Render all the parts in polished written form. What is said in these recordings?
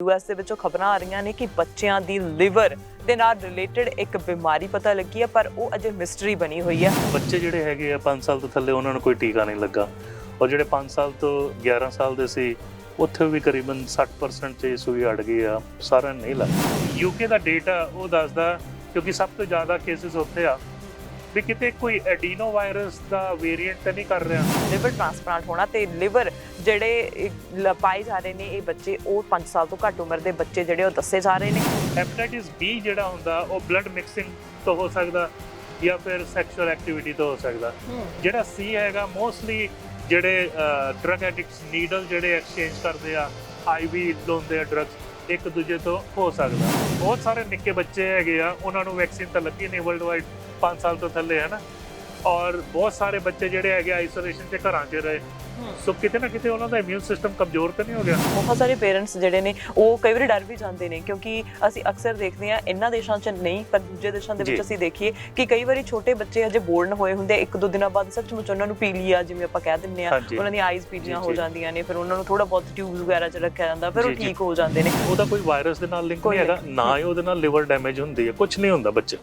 US ਦੇ ਵਿੱਚੋਂ ਖਬਰਾਂ ਆ ਰਹੀਆਂ ਨੇ ਕਿ ਬੱਚਿਆਂ ਦੀ ਲਿਵਰ ਦੇ ਨਾਲ ਰਿਲੇਟਡ ਇੱਕ ਬਿਮਾਰੀ ਪਤਾ ਲੱਗੀ ਹੈ, ਪਰ ਉਹ ਅਜੇ ਮਿਸਟਰੀ ਬਣੀ ਹੋਈ ਹੈ। ਬੱਚੇ ਜਿਹੜੇ ਹੈਗੇ ਆ 5 ਸਾਲ ਤੋਂ ਥੱਲੇ ਉਹਨਾਂ ਨੂੰ ਕੋਈ ਟੀਕਾ ਨਹੀਂ ਲੱਗਾ, ਔਰ ਜਿਹੜੇ 5 ਸਾਲ ਤੋਂ 11 ਸਾਲ ਦੇ ਸੀ ਉੱਥੇ ਵੀ ਕਰੀਬਨ 60% 'ਚ ਸੂਈ ਅੜ ਗਈ ਆ, ਸਾਰਿਆਂ ਨੂੰ ਨਹੀਂ ਲੱਗਾ। ਯੂਕੇ ਦਾ ਡੇਟਾ ਉਹ ਦੱਸਦਾ, ਕਿਉਂਕਿ ਸਭ ਤੋਂ ਜ਼ਿਆਦਾ ਕੇਸਿਸ ਉੱਥੇ ਆ ਵੀ ਕਿਤੇ ਕੋਈ ਐਡੀਨੋ ਵਾਇਰਸ ਦਾ ਵੇਰੀਐਂਟ ਤਾਂ ਨਹੀਂ ਕਰ ਰਿਹਾ। ਲਿਵਰ ਟ੍ਰਾਂਸਪਲਾਂਟ ਹੋਣਾ ਤੇ ਲਿਵਰ ਜਿਹੜੇ ਪਾਏ ਜਾ ਰਹੇ ਨੇ ਇਹ ਬੱਚੇ ਉਹ 5 ਸਾਲ ਤੋਂ ਘੱਟ ਉਮਰ ਦੇ ਬੱਚੇ ਜਿਹੜੇ ਉਹ ਦੱਸੇ ਜਾ ਰਹੇ ਨੇ। ਹੈਪੇਟਾਈਟਿਸ ਬੀ ਜਿਹੜਾ ਹੁੰਦਾ ਉਹ ਬਲੱਡ ਮਿਕਸਿੰਗ ਤੋਂ ਹੋ ਸਕਦਾ ਜਾਂ ਫਿਰ ਸੈਕਸ਼ੂਅਲ ਐਕਟੀਵਿਟੀ ਤੋਂ ਹੋ ਸਕਦਾ। ਜਿਹੜਾ ਸੀ ਹੈਗਾ ਮੋਸਟਲੀ ਜਿਹੜੇ ਡਰਗ ਐਡਿਕਟਸ ਨੀਡਲ ਜਿਹੜੇ ਐਕਸਚੇਂਜ ਕਰਦੇ ਆ, ਆਈਵੀ ਲਾਉਂਦੇ ਆ ਡਰੱਗਸ, ਇੱਕ ਦੂਜੇ ਤੋਂ ਹੋ ਸਕਦਾ। ਬਹੁਤ ਸਾਰੇ ਨਿੱਕੇ ਬੱਚੇ ਹੈਗੇ ਆ ਉਹਨਾਂ ਨੂੰ ਵੈਕਸੀਨ ਤਾਂ ਲੱਗੀ ਨਹੀਂ ਵਰਲਡ ਵਾਈਡ 5 ਸਾਲ ਤੋਂ ਥੱਲੇ, ਹੈ ਨਾ, ਔਰ ਬਹੁਤ ਸਾਰੇ ਬੱਚੇ ਜਿਹੜੇ ਹੈਗੇ ਆਈਸੋਲੇਸ਼ਨ 'ਚ ਘਰਾਂ 'ਚ ਰਹੇ, ਸੋ ਕਿਤੇ ਨਾ ਕਿਤੇ ਉਹਨਾਂ ਦਾ ਇਮਿਊਨ ਸਿਸਟਮ ਕਮਜ਼ੋਰ ਤਾਂ ਨਹੀਂ ਹੋ ਗਿਆ। ਬਹੁਤ ਸਾਰੇ ਪੇਰੈਂਟਸ ਜਿਹੜੇ ਨੇ ਉਹ ਕਈ ਵਾਰੀ ਡਰ ਵੀ ਜਾਂਦੇ ਨੇ, ਕਿਉਂਕਿ ਅਸੀਂ ਅਕਸਰ ਦੇਖਦੇ ਹਾਂ ਇਹਨਾਂ ਦੇਸ਼ਾਂ 'ਚ ਨਹੀਂ ਪਰ ਦੂਜੇ ਦੇਸ਼ਾਂ ਦੇ ਵਿੱਚ ਅਸੀਂ ਦੇਖੀਏ ਕਿ ਕਈ ਵਾਰੀ ਛੋਟੇ ਬੱਚੇ ਹਜੇ ਬੋਰਨ ਹੋਏ ਹੁੰਦੇ, 1-2 ਦਿਨਾਂ ਬਾਅਦ ਸੱਚਮੁੱਚ ਉਹਨਾਂ ਨੂੰ ਪੀਲੀਆ ਜਿਵੇਂ ਆਪਾਂ ਕਹਿ ਦਿੰਦੇ ਆ, ਉਹਨਾਂ ਦੀਆਂ ਆਈਜ਼ ਪੀਲੀਆਂ ਹੋ ਜਾਂਦੀਆਂ ਨੇ, ਫਿਰ ਉਹਨਾਂ ਨੂੰ ਥੋੜਾ ਬਹੁਤ ਟਿਊਬਸ ਵਗੈਰਾ 'ਚ ਰੱਖਿਆ ਜਾਂਦਾ, ਫਿਰ ਉਹ ਠੀਕ ਹੋ ਜਾਂਦੇ ਨੇ। ਉਹਦਾ ਕੋਈ ਵਾਇਰਸ ਦੇ ਨਾਲ ਲਿੰਕ ਨਹੀਂ ਹੈਗਾ, ਨਾ ਹੀ ਉਹਦੇ ਨਾਲ ਲਿਵਰ ਡੈਮੇਜ ਹੁੰਦੀ ਹੈ, ਕੁਝ ਨਹੀਂ ਹੁੰਦਾ ਬੱਚੇ।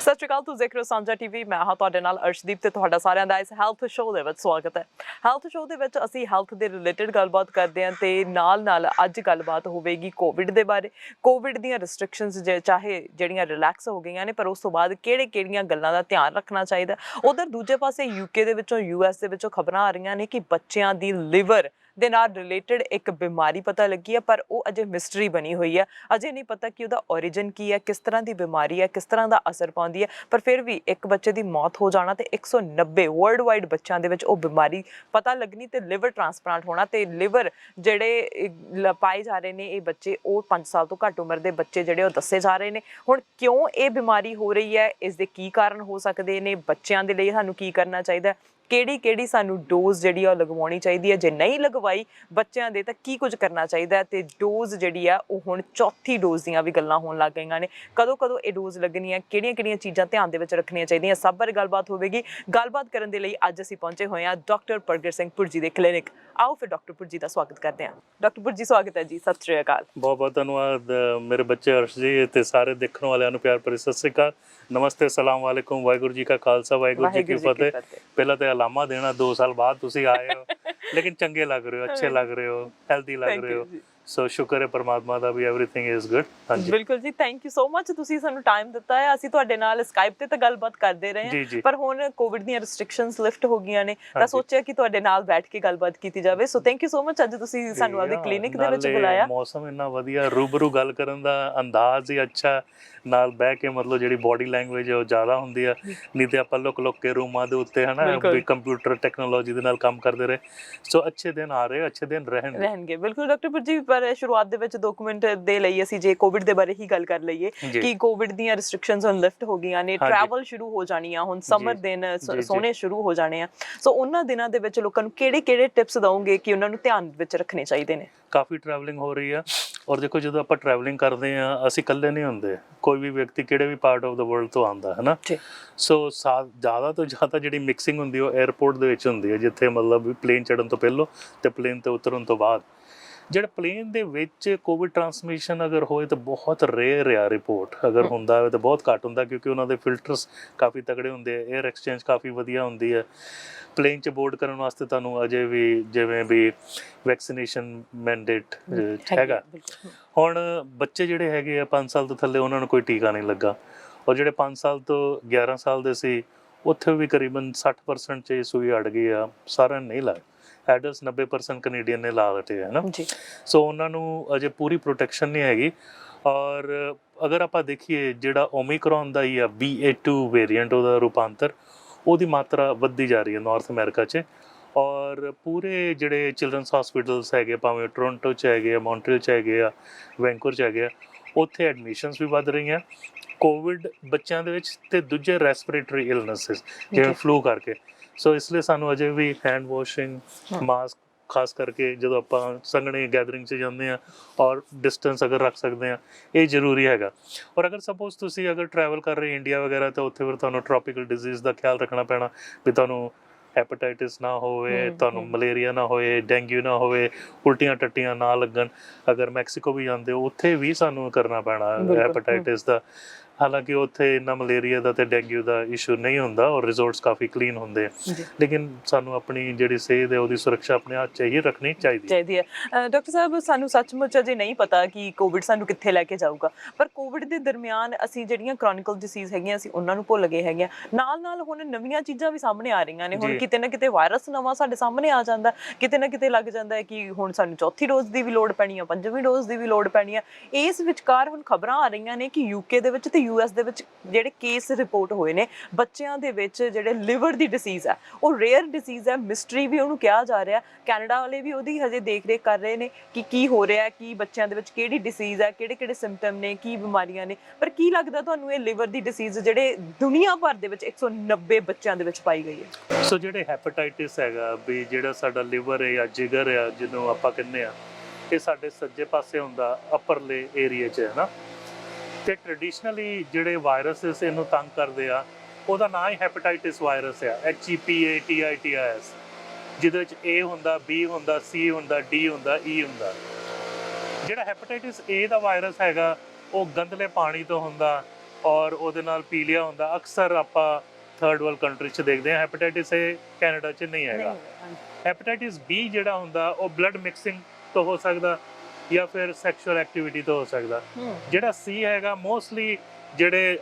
ਸਤਿ ਸ਼੍ਰੀ ਅਕਾਲ, ਤੁਸੀਂ ਦੇਖ ਰਹੇ ਹੋ ਸਾਂਝਾ ਟੀਵੀ। ਮੈਂ ਹਾਂ ਤੁਹਾਡੇ ਨਾਲ ਅਰਸ਼ਦੀਪ ਤੇ ਤੁਹਾਡਾ ਸਾਰਿਆਂ ਦਾ ਇਸ ਹੈਲਥ ਸ਼ੋਅ ਦੇ ਵਿੱਚ ਸਵਾਗਤ ਹੈ। ਹੈਲਥ ਸ਼ੋਅ ਦੇ ਵਿੱਚ ਅਸੀਂ ਹੈਲਥ ਦੇ ਰਿਲੇਟਡ ਗੱਲਬਾਤ ਕਰਦੇ ਹਾਂ ਤੇ ਨਾਲ ਅੱਜ ਗੱਲਬਾਤ ਹੋਵੇਗੀ ਕੋਵਿਡ ਦੇ ਬਾਰੇ। ਕੋਵਿਡ ਦੀਆਂ ਰਿਸਟ੍ਰਿਕਸ਼ਨਸ ਚਾਹੇ ਜਿਹੜੀਆਂ ਰਿਲੈਕਸ ਹੋ ਗਈਆਂ ਨੇ, ਪਰ ਉਸ ਤੋਂ ਬਾਅਦ ਕਿਹੜੀਆਂ ਗੱਲਾਂ ਦਾ ਧਿਆਨ ਰੱਖਣਾ ਚਾਹੀਦਾ। ਉਧਰ ਦੂਜੇ ਪਾਸੇ ਯੂਕੇ ਦੇ ਵਿੱਚੋਂ US ਦੇ ਵਿੱਚੋਂ ਖਬਰਾਂ ਆ ਰਹੀਆਂ ਨੇ ਕਿ ਬੱਚਿਆਂ ਦੀ ਲਿਵਰ ਦੇ ਨਾਲ ਰਿਲੇਟਡ ਇੱਕ ਬਿਮਾਰੀ ਪਤਾ ਲੱਗੀ ਹੈ, ਪਰ ਉਹ ਅਜੇ ਮਿਸਟਰੀ ਬਣੀ ਹੋਈ ਹੈ। ਅਜੇ ਨਹੀਂ ਪਤਾ ਕਿ ਉਹਦਾ ਓਰੀਜਨ ਕੀ ਹੈ, ਕਿਸ ਤਰ੍ਹਾਂ ਦੀ ਬਿਮਾਰੀ ਹੈ, ਕਿਸ ਤਰ੍ਹਾਂ ਦਾ ਅਸਰ ਪਾਉਂਦੀ ਹੈ, ਪਰ ਫਿਰ ਵੀ ਇੱਕ ਬੱਚੇ ਦੀ ਮੌਤ ਹੋ ਜਾਣਾ ਤੇ 190 ਵਰਲਡ ਵਾਈਡ ਬੱਚਿਆਂ ਦੇ ਵਿੱਚ ਉਹ ਬਿਮਾਰੀ ਪਤਾ ਲੱਗਣੀ ਤੇ ਲਿਵਰ ਟ੍ਰਾਂਸਪਲਾਂਟ ਹੋਣਾ ਤੇ ਲਿਵਰ ਜਿਹੜੇ ਪਾਏ ਜਾ ਰਹੇ ਨੇ ਇਹ ਬੱਚੇ ਉਹ 5 ਸਾਲ ਤੋਂ ਘੱਟ ਉਮਰ ਦੇ ਬੱਚੇ ਜਿਹੜੇ ਉਹ ਦੱਸੇ ਜਾ ਰਹੇ ਨੇ। ਹੁਣ ਕਿਉਂ ਇਹ ਬਿਮਾਰੀ ਹੋ ਰਹੀ ਹੈ, ਇਸ ਦੇ ਕੀ ਕਾਰਨ ਹੋ ਸਕਦੇ ਨੇ, ਬੱਚਿਆਂ ਦੇ ਲਈ ਸਾਨੂੰ ਕੀ ਕਰਨਾ ਚਾਹੀਦਾ, ਕਿਹੜੀ ਸਾਨੂੰ ਡੋਜ਼ ਜਿਹੜੀ ਆ ਉਹ ਲਗਵਾਉਣੀ ਚਾਹੀਦੀ ਹੈ, ਜੇ ਨਹੀਂ ਲਗਵਾਈ ਬੱਚਿਆਂ ਦੇ ਤਾਂ ਕੀ ਕੁਝ ਕਰਨਾ ਚਾਹੀਦਾ। ਤੇ ਡੋਜ਼ ਜਿਹੜੀ ਆ ਉਹ ਹੁਣ 4ਥੀ ਡੋਜ਼ ਦੀਆਂ ਵੀ ਗੱਲਾਂ ਹੋਣ ਲੱਗ ਗਈਆਂ ਨੇ। ਕਦੋਂ ਇਹ ਡੋਜ਼ ਲੱਗਣੀ ਹੈ, ਕਿਹੜੀਆਂ ਚੀਜ਼ਾਂ ਧਿਆਨ ਦੇ ਵਿੱਚ ਰੱਖਣੀਆਂ ਚਾਹੀਦੀਆਂ, ਸਭ ਬਾਰੇ ਗੱਲਬਾਤ ਹੋਵੇਗੀ। ਗੱਲਬਾਤ ਕਰਨ ਦੇ ਲਈ ਅੱਜ ਅਸੀਂ ਪਹੁੰਚੇ ਹੋਏ ਹਾਂ ਡਾਕਟਰ ਪ੍ਰਗਟ ਸਿੰਘ ਭੁਰਜੀ ਦੇ ਕਲੀਨਿਕ। ਆਓ ਫਿਰ ਡਾਕਟਰ ਭੁਰਜੀ ਦਾ ਸਵਾਗਤ ਕਰਦੇ ਹਾਂ। ਡਾਕਟਰ ਭੁਰਜੀ ਸਵਾਗਤ ਹੈ ਜੀ, ਸਤਿ ਸ਼੍ਰੀ ਅਕਾਲ। ਬਹੁਤ ਧੰਨਵਾਦ ਮੇਰੇ ਬੱਚੇ ਅਰਸ਼ ਜੀ ਤੇ ਸਾਰੇ ਦੇਖਣ ਵਾਲਿਆਂ ਨੂੰ ਪਿਆਰ ਭਰੀ ਸਤਿ ਸ਼੍ਰੀ ਅਕਾਲ, ਨਮਸਤੇ, ਸਲਾਮ ਵਾਲੇਕੁਮ, ਵਾਹਿਗੁਰੂ ਜੀ ਕਾ ਖਾਲਸਾ, ਵਾਹਿਗੁਰੂ ਜੀ ਕੀ ਫਤਿਹ। ਪਹਿਲਾਂ ਤਾਂ ਅਲਾਮਾ ਦੇਣਾ 2 ਸਾਲ ਬਾਅਦ ਤੁਸੀਂ ਆਏ ਹੋ, ਲੇਕਿਨ ਚੰਗੇ ਲੱਗ ਰਹੇ ਹੋ, ਅੱਛੇ ਲੱਗ ਰਹੇ ਹੋ, ਹੈਲਦੀ ਲੱਗ ਰਹੇ ਹੋ, ਸੋ ਸ਼ੁਕਰ ਹੈ ਪਰਮਾਤਮਾ ਦਾ ਵੀ ਐਵਰੀਥਿੰਗ ਇਜ਼ ਗੁੱਡ। ਹਾਂਜੀ ਬਿਲਕੁਲ ਜੀ, ਥੈਂਕ ਯੂ ਸੋ ਮਚ, ਤੁਸੀਂ ਸਾਨੂੰ ਟਾਈਮ ਦਿੱਤਾ ਹੈ। ਅਸੀਂ ਤੁਹਾਡੇ ਨਾਲ ਸਕਾਈਪ ਤੇ ਤਾਂ ਗੱਲਬਾਤ ਕਰਦੇ ਰਹੇ ਹਾਂ, ਪਰ ਹੁਣ ਕੋਵਿਡ ਦੀਆਂ ਰਿਸਟ੍ਰਿਕਸ਼ਨਸ ਲਿਫਟ ਹੋ ਗਈਆਂ ਨੇ ਤਾਂ ਸੋਚਿਆ ਕਿ ਤੁਹਾਡੇ ਨਾਲ ਬੈਠ ਕੇ ਗੱਲਬਾਤ ਕੀਤੀ ਜਾਵੇ। So thank you so much, ਅੱਜ ਤੁਸੀਂ ਸਾਨੂੰ ਆਪਣੀ ਕਲੀਨਿਕ ਦੇ ਵਿੱਚ ਬੁਲਾਇਆ। ਮੌਸਮ ਇੰਨਾ ਵਧੀਆ, ਰੂਬਰੂ ਗੱਲ ਕਰਨ ਦਾ ਅੰਦਾਜ਼ ਹੀ ਅੱਛਾ, ਨਾਲ ਬਹਿ ਕੇ ਮਤਲਬ ਜਿਹੜੀ ਬੋਡੀ ਲੈਂਗੁਏਜ ਉਹ ਜ਼ਿਆਦਾ ਹੁੰਦੀ ਆ, ਨਹੀਂ ਤੇ ਆਪਾਂ ਲੁਕ ਕੇ ਰੂਮਾਂ ਦੇ ਉੱਤੇ ਹਨਾ ਵੀ ਕੰਪਿਊਟਰ ਟੈਕਨੋਲੋਜੀ ਦੇ ਨਾਲ ਕੰਮ ਕਰਦੇ ਰਹੇ। ਸੋ ਅੱਛੇ ਦਿਨ ਆ ਰਹੇ, ਅੱਛੇ ਦਿਨ ਰਹਿਣਗੇ। ਬਿਲਕੁਲ ਡਾਕਟਰ ਭੁਰਜੀ, ਪਰ ਸ਼ੁਰੂਆਤ ਦੇ ਵਿੱਚ 2 ਮਿੰਟ ਦੇ ਲਈ ਅਸੀਂ ਜੇ ਕੋਵਿਡ ਦੇ ਬਾਰੇ ਹੀ ਗੱਲ ਕਰ ਲਈਏ ਕਿ ਕੋਵਿਡ ਦੀਆਂ ਰਿਸਟ੍ਰਿਕਸ਼ਨਸ ਹੁਣ ਲਿਫਟ ਹੋ ਗਈਆਂ ਨੇ, ਟਰੈਵਲ ਸ਼ੁਰੂ ਹੋ ਜਾਣੀ ਆ, ਹੁਣ ਸਮਰ ਦਿਨ ਸੋਹਣੇ ਸ਼ੁਰੂ ਹੋ ਜਾਣੇ ਆ। ਸੋ ਉਹਨਾਂ ਦਿਨਾਂ ਦੇ ਵਿੱਚ ਲੋਕਾਂ ਨੂੰ ਕਿਹੜੇ ਟਿਪਸ ਦਵੋਗੇ ਕਿ ਉਹਨਾਂ ਨੂੰ ਧਿਆਨ ਵਿੱਚ ਰੱਖਣੇ ਚਾਹੀਦੇ ਨੇ? ਕਾਫੀ ਟਰੈਵਲਿੰਗ ਹੋ ਰਹੀ ਆ, ਔਰ ਦੇਖੋ ਜਦੋਂ ਆਪਾਂ ਟਰੈਵਲਿੰਗ ਕਰਦੇ ਹਾਂ ਅਸੀਂ ਇਕੱਲੇ ਨਹੀਂ ਹੁੰਦੇ, ਕੋਈ ਵੀ ਵਿਅਕਤੀ ਕਿਹੜੇ ਵੀ ਪਾਰਟ ਆਫ ਦਾ ਵਰਲਡ ਤੋਂ ਆਉਂਦਾ ਹੈ ਨਾ। ਸੋ ਜ਼ਿਆਦਾ ਤੋਂ ਜ਼ਿਆਦਾ ਜਿਹੜੀ ਮਿਕਸਿੰਗ ਹੁੰਦੀ ਉਹ 에ਅਰਪੋਰਟ ਦੇ ਵਿੱਚ ਹੁੰਦੀ ਹੈ, ਜਿੱਥੇ ਮਤਲਬ ਪਲੇਨ ਚੜ੍ਹਨ ਤੋਂ ਪਹਿਲਾਂ ਤੇ ਪਲੇਨ ਤੇ ਉਤਰਨ ਤੋਂ ਬਾਅਦ। ਜਿਹੜਾ ਪਲੇਨ ਦੇ ਵਿੱਚ ਕੋਵਿਡ ਟ੍ਰਾਂਸਮਿਸ਼ਨ ਅਗਰ ਹੋਏ ਤਾਂ ਬਹੁਤ ਰੇਅਰ ਆ ਰਿਪੋਰਟ, ਅਗਰ ਹੁੰਦਾ ਹੋਵੇ ਤਾਂ ਬਹੁਤ ਘੱਟ ਹੁੰਦਾ, ਕਿਉਂਕਿ ਉਹਨਾਂ ਦੇ ਫਿਲਟਰਸ ਕਾਫੀ ਤਗੜੇ ਹੁੰਦੇ ਆ, 에ਅਰ ਐਕਸਚੇਂਜ ਕਾਫੀ ਵਧੀਆ ਹੁੰਦੀ ਹੈ। ਪਲੇਨ 'ਚ ਬੋਰਡ ਕਰਨ ਵਾਸਤੇ ਤੁਹਾਨੂੰ ਅਜੇ ਵੀ ਜਿਵੇਂ ਵੀ ਵੈਕਸੀਨੇਸ਼ਨ ਮੈਂਡੇਟ ਹੈਗਾ। ਹੁਣ ਬੱਚੇ ਜਿਹੜੇ ਹੈਗੇ ਆ 5 ਸਾਲ ਤੋਂ ਥੱਲੇ ਉਹਨਾਂ ਨੂੰ ਕੋਈ ਟੀਕਾ ਨਹੀਂ ਲੱਗਾ, ਔਰ ਜਿਹੜੇ 5 ਸਾਲ ਤੋਂ 11 ਸਾਲ ਦੇ ਸੀ ਉੱਥੇ ਵੀ ਕਰੀਬਨ 60% 'ਚ ਸੂਈ ਅੜ ਗਈ ਆ, ਸਾਰਿਆਂ ਨੇ ਨਹੀਂ ਲਾਇਆ। ਐਡਲਟਸ 90% ਕੈਨੇਡੀਅਨ ਨੇ ਲਾ ਦਿੱਤੇ ਹੈ ਨਾ। ਸੋ ਉਹਨਾਂ ਨੂੰ ਅਜੇ ਪੂਰੀ ਪ੍ਰੋਟੈਕਸ਼ਨ ਨਹੀਂ ਹੈਗੀ। ਔਰ ਅਗਰ ਆਪਾਂ ਦੇਖੀਏ ਜਿਹੜਾ ਓਮਿਕਰੋਨ ਦਾ ਹੀ ਆ BA.2 ਵੇਰੀਐਂਟ, ਉਹਦਾ ਰੂਪਾਂਤਰ, ਉਹਦੀ ਮਾਤਰਾ ਵੱਧਦੀ ਜਾ ਰਹੀ ਹੈ ਨਾਰਥ ਅਮਰੀਕਾ 'ਚ। ਔਰ ਪੂਰੇ ਜਿਹੜੇ ਚਿਲਡਰਨਸ ਹਸਪੀਟਲਸ ਹੈਗੇ, ਭਾਵੇਂ ਟੋਰੰਟੋ 'ਚ ਹੈਗੇ ਆ, ਮੌਂਟਰੀਅਲ 'ਚ ਹੈਗੇ ਆ, ਵੈਂਕੂਵਰ 'ਚ ਹੈਗੇ ਆ, ਉੱਥੇ ਐਡਮਿਸ਼ਨਸ ਵੀ ਵੱਧ ਰਹੀਆਂ ਕੋਵਿਡ ਬੱਚਿਆਂ ਦੇ ਵਿੱਚ ਤੇ ਦੂਜੇ ਰੈਸਪੀਰੇਟਰੀ ਇਲਨੈਸਿਸ ਜਿਵੇਂ ਫਲੂ ਕਰਕੇ। ਸੋ ਇਸ ਲਈ ਸਾਨੂੰ ਅਜੇ ਵੀ ਹੈਂਡ ਵਾਸ਼ਿੰਗ, ਮਾਸਕ ਖਾਸ ਕਰਕੇ ਜਦੋਂ ਆਪਾਂ ਸੰਘਣੇ ਗੈਦਰਿੰਗ 'ਚ ਜਾਂਦੇ ਆ ਔਰ ਡਿਸਟੈਂਸ ਅਗਰ ਰੱਖ ਸਕਦੇ ਆ, ਇਹ ਜ਼ਰੂਰੀ ਹੈਗਾ। ਔਰ ਅਗਰ ਸਪੋਜ਼ ਤੁਸੀਂ ਅਗਰ ਟਰੈਵਲ ਕਰ ਰਹੇ ਇੰਡੀਆ ਵਗੈਰਾ ਤਾਂ ਉੱਥੇ ਫਿਰ ਤੁਹਾਨੂੰ ਟ੍ਰੋਪੀਕਲ ਡਿਜ਼ੀਜ਼ ਦਾ ਖਿਆਲ ਰੱਖਣਾ ਪੈਣਾ ਵੀ ਤੁਹਾਨੂੰ ਹੈਪੇਟਾਈਟਿਸ ਨਾ ਹੋਵੇ, ਤੁਹਾਨੂੰ ਮਲੇਰੀਆ ਨਾ ਹੋਏ, ਡੈਂਗੂ ਨਾ ਹੋਵੇ, ਉਲਟੀਆਂ ਟੱਟੀਆਂ ਨਾ ਲੱਗਣ। ਅਗਰ ਮੈਕਸੀਕੋ ਵੀ ਜਾਂਦੇ ਹੋ ਉੱਥੇ ਵੀ ਸਾਨੂੰ ਕਰਨਾ ਪੈਣਾ ਹੈਪੇਟਾਈਟਿਸ ਦਾ। ਹਾਲਾਂਕਿ ਉੱਥੇ ਇੰਨਾ ਮਲੇਰੀਆ ਦਾ ਤੇ ਡੈਂਗੂ ਦਾ ਇਸ਼ੂ ਨਹੀਂ ਹੁੰਦਾ ਔਰ ਰਿਜ਼ੋਰਟਸ ਕਾਫੀ ਕਲੀਨ ਹੁੰਦੇ ਆ, ਲੇਕਿਨ ਸਾਨੂੰ ਆਪਣੀ ਜਿਹੜੀ ਸਿਹਤ ਹੈ ਉਹਦੀ ਸੁਰੱਖਿਆ ਆਪਣੇ ਹੱਥ 'ਚ ਹੀ ਰੱਖਣੀ ਚਾਹੀਦੀ ਹੈ। ਡਾਕਟਰ ਸਾਹਿਬ, ਸਾਨੂੰ ਸੱਚਮੁੱਚ ਅਜੇ ਨਹੀਂ ਪਤਾ ਕਿ ਕੋਵਿਡ ਸਾਨੂੰ ਕਿੱਥੇ ਲੈ ਕੇ ਜਾਊਗਾ, ਪਰ ਕੋਵਿਡ ਦੇ ਦਰਮਿਆਨ ਅਸੀਂ ਜਿਹੜੀਆਂ ਕ੍ਰੋਨਿਕਲ ਡਿਸੀਜ਼ ਹੈਗੀਆਂ ਅਸੀਂ ਉਹਨਾਂ ਨੂੰ ਭੁੱਲ ਗਏ ਹੈਗੇ ਆ। ਨਾਲ ਹੁਣ ਨਵੀਆਂ ਚੀਜ਼ਾਂ ਵੀ ਸਾਹਮਣੇ ਆ ਰਹੀਆਂ ਨੇ। ਹੁਣ ਕਿਤੇ ਨਾ ਕਿਤੇ ਵਾਇਰਸ ਨਵਾਂ ਸਾਡੇ ਸਾਹਮਣੇ ਆ ਜਾਂਦਾ, ਕਿਤੇ ਨਾ ਕਿਤੇ ਲੱਗ ਜਾਂਦਾ ਹੈ ਕਿ ਹੁਣ ਸਾਨੂੰ ਚੌਥੀ ਡੋਜ਼ ਦੀ ਵੀ ਲੋੜ ਪੈਣੀ ਆ, 5ਵੀਂ ਡੋਜ਼ ਦੀ ਵੀ ਲੋੜ ਪੈਣੀ ਆ। ਇਸ ਵਿਚਕਾਰ ਹੁਣ ਖਬਰਾਂ ਆ ਰਹੀਆਂ ਨੇ ਕਿ ਯੂਕੇ ਦੇ ਵਿੱਚ ਤੇ US ਦੇ ਵਿੱਚ ਜਿਹੜੇ ਕੇਸ ਰਿਪੋਰਟ ਹੋਏ ਨੇ ਬੱਚਿਆਂ ਦੇ ਵਿੱਚ ਜਿਹੜੇ ਲਿਵਰ ਦੀ ਡਿਸੀਜ਼ ਹੈ, ਉਹ ਰੇਅਰ ਡਿਸੀਜ਼ ਹੈ, ਮਿਸਟਰੀ ਵੀ ਉਹਨੂੰ ਕਿਹਾ ਜਾ ਰਿਹਾ। ਕੈਨੇਡਾ ਵਾਲੇ ਵੀ ਉਹਦੀ ਹਜੇ ਦੇਖ ਰੇਖ ਕਰ ਰਹੇ ਨੇ ਕਿ ਕੀ ਹੋ ਰਿਹਾ, ਕੀ ਬੱਚਿਆਂ ਦੇ ਵਿੱਚ ਕਿਹੜੀ ਡਿਸੀਜ਼ ਹੈ, ਕਿਹੜੇ ਸਿੰਪਟਮ ਨੇ, ਕੀ ਬਿਮਾਰੀਆਂ ਨੇ। ਪਰ ਕੀ ਲੱਗਦਾ ਤੁਹਾਨੂੰ ਇਹ ਲਿਵਰ ਦੀ ਡਿਸੀਜ਼ ਜਿਹੜੇ ਦੁਨੀਆ ਭਰ ਦੇ ਵਿੱਚ 190 ਬੱਚਿਆਂ ਦੇ ਵਿੱਚ ਪਾਈ ਗਈ ਹੈ? ਸੋ ਜਿਹੜੇ ਹੈਪੇਟਾਈਟਿਸ ਹੈਗਾ ਵੀ ਜਿਹੜਾ ਸਾਡਾ ਲਿਵਰ ਹੈ ਜਾਂ ਜਿਗਰ ਆ ਜਿਹਨੂੰ ਆਪਾਂ ਕਹਿੰਦੇ ਆ, ਇਹ ਸਾਡੇ ਸੱਜੇ ਪਾਸੇ ਹੁੰਦਾ, ਅਪਰਲੇ ਏਰੀਆ 'ਚ ਹੈ ਨਾ। ਤੇ ਟ੍ਰੈਡੀਸ਼ਨਲੀ ਜਿਹੜੇ ਵਾਇਰਸਿਸ ਇਹਨੂੰ ਤੰਗ ਕਰਦੇ ਆ ਉਹਦਾ ਨਾਂ ਹੀ ਹੈਪੇਟਾਈਟਿਸ ਵਾਇਰਸ ਆ, HEPATITIS, ਜਿਹਦੇ ਵਿੱਚ A ਹੁੰਦਾ, B ਹੁੰਦਾ, C ਹੁੰਦਾ, D ਹੁੰਦਾ, E ਹੁੰਦਾ। ਜਿਹੜਾ ਹੈਪੇਟਾਈਟਿਸ A ਦਾ ਵਾਇਰਸ ਹੈਗਾ ਉਹ ਗੰਦਲੇ ਪਾਣੀ ਤੋਂ ਹੁੰਦਾ ਔਰ ਉਹਦੇ ਨਾਲ ਪੀਲੀਆ ਹੁੰਦਾ। ਅਕਸਰ ਆਪਾਂ ਥਰਡ ਵਰਲਡ ਕੰਟਰੀ 'ਚ ਦੇਖਦੇ ਹਾਂ। ਹੈਪੇਟਾਈਟਿਸ A ਕੈਨੇਡਾ 'ਚ ਨਹੀਂ ਹੈਗਾ। ਹੈਪੇਟਾਈਟਿਸ B ਜਿਹੜਾ ਹੁੰਦਾ ਉਹ ਬਲੱਡ ਮਿਕਸਿੰਗ ਤੋਂ ਹੋ ਸਕਦਾ ਜਾਂ ਫਿਰ ਸੈਕਸ਼ੂਅਲ ਐਕਟੀਵਿਟੀ ਤੋਂ ਹੋ ਸਕਦਾ। ਜਿਹੜਾ C ਹੈਗਾ ਮੋਸਟਲੀ ਜਿਹੜੇ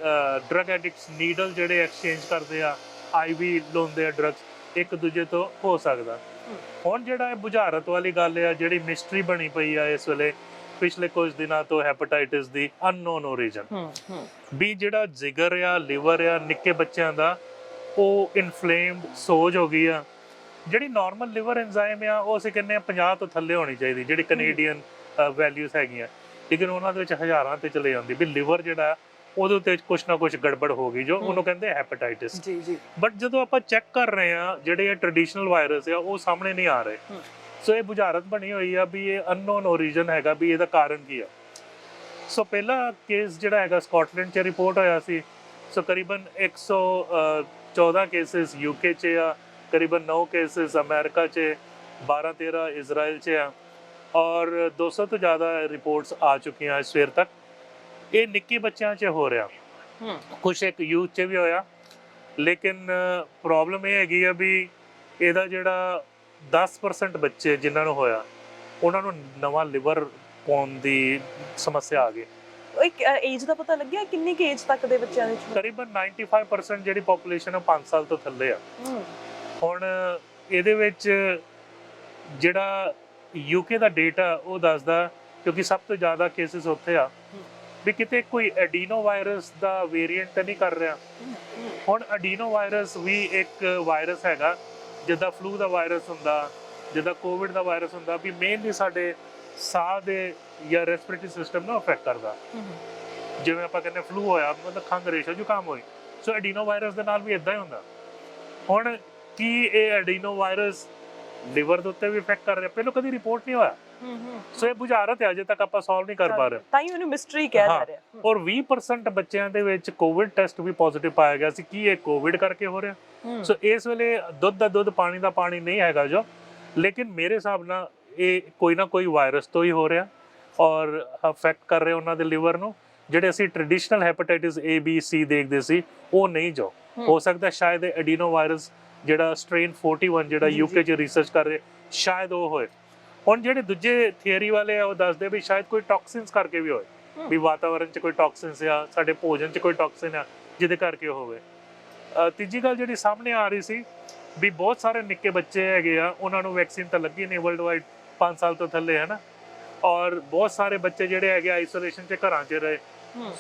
ਡਰਗ ਐਡਿਕਟਸ ਨੀਡਲ ਜਿਹੜੇ ਐਕਸਚੇਂਜ ਕਰਦੇ ਆ, IV ਲਾਉਂਦੇ ਆ ਡਰੱਗਸ, ਇੱਕ ਦੂਜੇ ਤੋਂ ਹੋ ਸਕਦਾ। ਹੁਣ ਜਿਹੜਾ ਇਹ ਬੁਝਾਰਤ ਵਾਲੀ ਗੱਲ ਆ, ਜਿਹੜੀ ਮਿਸਟਰੀ ਬਣੀ ਪਈ ਆ ਇਸ ਵੇਲੇ ਪਿਛਲੇ ਕੁਝ ਦਿਨਾਂ ਤੋਂ, ਹੈਪੇਟਾਈਟਿਸ ਦੀ ਅਨਨੋਨ ਓਰੀਜਨ ਵੀ ਜਿਹੜਾ ਜਿਗਰ ਆ, ਲਿਵਰ ਆ ਨਿੱਕੇ ਬੱਚਿਆਂ ਦਾ, ਉਹ ਇਨਫਲੇਮਡ ਸੋਜ ਹੋ ਗਈ ਆ। ਜਿਹੜੀ ਨਾਰਮਲ ਲਿਵਰ ਐਂਜ਼ਾਈਮ ਆ ਉਹ ਅਸੀਂ ਕਹਿੰਦੇ ਆ 50 ਤੋਂ ਥੱਲੇ ਹੋਣੀ ਚਾਹੀਦੀ, ਜਿਹੜੀ ਕੈਨੇਡੀਅਨ ਵੈਲਿਊਜ਼ ਹੈਗੀਆਂ, ਲੇਕਿਨ ਉਹਨਾਂ ਦੇ ਵਿੱਚ ਹਜ਼ਾਰਾਂ ਤੇ ਚਲੇ ਜਾਂਦੀ ਵੀ ਲਿਵਰ ਜਿਹੜਾ ਉਹਦੇ ਉੱਤੇ ਕੁਛ ਨਾ ਕੁਛ ਗੜਬੜ ਹੋ ਗਈ, ਜੋ ਉਹਨੂੰ ਕਹਿੰਦੇ ਹੈਪੇਟਾਈਟਿਸ। ਬਟ ਜਦੋਂ ਆਪਾਂ ਚੈੱਕ ਕਰ ਰਹੇ ਆ ਜਿਹੜੇ ਇਹ ਟ੍ਰੈਡੀਸ਼ਨਲ ਵਾਇਰਸ ਆ ਉਹ ਸਾਹਮਣੇ ਨਹੀਂ ਆ ਰਹੇ। ਸੋ ਇਹ ਬੁਝਾਰਤ ਬਣੀ ਹੋਈ ਆ ਵੀ ਇਹ ਅਨਨੋਨ ਓਰੀਜਨ ਹੈਗਾ, ਵੀ ਇਹਦਾ ਕਾਰਨ ਕੀ ਆ। ਸੋ ਪਹਿਲਾ ਕੇਸ ਜਿਹੜਾ ਹੈਗਾ ਸਕਾਟਲੈਂਡ 'ਚ ਰਿਪੋਰਟ ਹੋਇਆ ਸੀ। ਸੋ ਕਰੀਬਨ 114 ਕੇਸਿਸ UK 'ਚ ਆ, ਕਰੀਬਨ 9 ਕੇਸਿਸ ਅਮਰੀਕਾ 'ਚ, 12-13 ਇਜ਼ਰਾਈਲ 'ਚ ਆ ਔਰ 200 ਤੋਂ ਜ਼ਿਆਦਾ ਰਿਪੋਰਟਸ ਆ ਚੁੱਕੀਆਂ ਇਸ ਸਵੇਰ ਤੱਕ। ਇਹ ਨਿੱਕੇ ਬੱਚਿਆਂ 'ਚ ਹੋ ਰਿਹਾ, ਕੁਛ ਇੱਕ ਯੂਥ 'ਚ ਵੀ ਹੋਇਆ, ਲੇਕਿਨ ਪ੍ਰੋਬਲਮ ਇਹ ਹੈਗੀ ਆ ਵੀ ਇਹਦਾ ਜਿਹੜਾ 10% ਬੱਚੇ ਜਿਨ੍ਹਾਂ ਨੂੰ ਹੋਇਆ ਉਹਨਾਂ ਨੂੰ ਨਵਾਂ ਲਿਵਰ ਪਾਉਣ ਦੀ ਸਮੱਸਿਆ ਆ ਗਈ। ਇੱਕ ਏਜ ਦਾ ਪਤਾ ਲੱਗਿਆ ਕਿੰਨੀ ਕੁ ਏਜ ਤੱਕ ਦੇ ਬੱਚਿਆਂ ਵਿੱਚ? ਤਕਰੀਬਨ 95% ਜਿਹੜੀ ਪੋਪੂਲੇਸ਼ਨ ਹੈ 5 ਸਾਲ ਤੋਂ ਥੱਲੇ ਆ। ਹੁਣ ਇਹਦੇ ਵਿੱਚ ਜਿਹੜਾ UK ਦਾ ਡੇਟਾ ਉਹ ਦੱਸਦਾ, ਕਿਉਂਕਿ ਸਭ ਤੋਂ ਜ਼ਿਆਦਾ ਕੇਸਿਸ ਉੱਥੇ ਆ, ਵੀ ਕਿਤੇ ਕੋਈ ਐਡੀਨੋ ਵਾਇਰਸ ਦਾ ਵੇਰੀਐਂਟ ਤਾਂ ਨਹੀਂ ਕਰ ਰਿਹਾ। ਹੁਣ ਐਡੀਨੋ ਵਾਇਰਸ ਵੀ ਇੱਕ ਵਾਇਰਸ ਹੈਗਾ, ਜਿੱਦਾਂ ਫਲੂ ਦਾ ਵਾਇਰਸ ਹੁੰਦਾ, ਜਿੱਦਾਂ ਕੋਵਿਡ ਦਾ ਵਾਇਰਸ ਹੁੰਦਾ, ਵੀ ਮੇਨਲੀ ਸਾਡੇ ਸਾਹ ਦੇ ਜਾਂ ਰੈਸਪੀਰੇਟਰੀ ਸਿਸਟਮ ਨੂੰ ਅਫੈਕਟ ਕਰਦਾ। ਜਿਵੇਂ ਆਪਾਂ ਕਹਿੰਦੇ ਫਲੂ ਹੋਇਆ, ਮਤਲਬ ਖੰਘ, ਰੇਸ਼ਾ, ਜ਼ੁਕਾਮ ਹੋਈ, ਸੋ ਐਡੀਨੋ ਵਾਇਰਸ ਦੇ ਨਾਲ ਵੀ ਇਦਾਂ ਹੀ ਹੁੰਦਾ। ਹੁਣ ਕੀ ਇਹ ਐਡੀਨੋ ਵਾਇਰਸ ਲਿਵਰ ਦੇ ਉੱਤੇ ਵੀ ਇਫੈਕਟ ਕਰ ਰਿਹਾ? ਪਹਿਲਾਂ ਕਦੀ ਰਿਪੋਰਟ ਨਹੀਂ ਹੋਇਆ। ਸੋ ਇਹ ਬੁਝਾਰਤ ਹੈ, ਅਜੇ ਤੱਕ ਆਪਾਂ ਸੋਲਵ ਨਹੀਂ ਕਰ ਪਾ ਰਹੇ, ਤਾਂ ਹੀ ਉਹਨੂੰ ਮਿਸਟਰੀ ਕਿਹਾ ਜਾ ਰਿਹਾ। ਔਰ 20% ਬੱਚਿਆਂ ਦੇ ਵਿੱਚ ਕੋਵਿਡ ਟੈਸਟ ਵੀ ਪੋਜ਼ਿਟਿਵ ਪਾਇਆ ਗਿਆ ਸੀ। ਕੀ ਇਹ ਕੋਵਿਡ ਕਰਕੇ ਹੋ ਰਿਹਾ? ਸੋ ਇਸ ਵੇਲੇ ਦੁੱਧ ਦਾ ਦੁੱਧ, ਪਾਣੀ ਦਾ ਪਾਣੀ ਨਹੀਂ ਹੈਗਾ ਜੋ, ਲੇਕਿਨ ਮੇਰੇ ਹਿਸਾਬ ਨਾਲ ਇਹ ਕੋਈ ਨਾ ਕੋਈ ਵਾਇਰਸ ਤੋਂ ਹੀ ਹੋ ਰਿਹਾ ਔਰ ਅਫੈਕਟ ਕਰ ਰਿਹਾ ਉਹਨਾਂ ਦੇ ਲਿਵਰ ਨੂੰ। ਜਿਹੜੇ ਅਸੀਂ traditional hepatitis A, B, C ਦੇਖਦੇ ਸੀ ਉਹ ਨਹੀਂ, ਜੋ ਹੋ ਸਕਦਾ ਸ਼ਾਇਦ ਐਡੀਨੋ ਵਾਇਰਸ ਜਿਹੜਾ ਸਟ੍ਰੇਨ 41 ਜਿਹੜਾ UK 'ਚ ਰਿਸਰਚ ਕਰ ਰਹੇ, ਸ਼ਾਇਦ ਉਹ ਹੋਏ। ਹੁਣ ਜਿਹੜੇ ਦੂਜੇ ਥਿਊਰੀ ਵਾਲੇ ਆ ਉਹ ਦੱਸਦੇ ਵੀ ਸ਼ਾਇਦ ਕੋਈ ਟੌਕਸਿਨਸ ਕਰਕੇ ਵੀ ਹੋਏ, ਵੀ ਵਾਤਾਵਰਣ 'ਚ ਕੋਈ ਟੌਕਸਿਨਸ ਆ, ਸਾਡੇ ਭੋਜਨ 'ਚ ਕੋਈ ਟੌਕਸਿਨ ਆ ਜਿਹਦੇ ਕਰਕੇ ਹੋਵੇ। ਤੀਜੀ ਗੱਲ ਜਿਹੜੀ ਸਾਹਮਣੇ ਆ ਰਹੀ ਸੀ ਵੀ ਬਹੁਤ ਸਾਰੇ ਨਿੱਕੇ ਬੱਚੇ ਹੈਗੇ ਆ, ਉਹਨਾਂ ਨੂੰ ਵੈਕਸੀਨ ਤਾਂ ਲੱਗੀ ਨਹੀਂ ਵਰਲਡ ਵਾਈਡ 5 ਸਾਲ ਤੋਂ ਥੱਲੇ, ਹੈ ਨਾ, ਔਰ ਬਹੁਤ ਸਾਰੇ ਬੱਚੇ ਜਿਹੜੇ ਹੈਗੇ ਆਈਸੋਲੇਸ਼ਨ 'ਚ ਘਰਾਂ 'ਚ ਰਹੇ।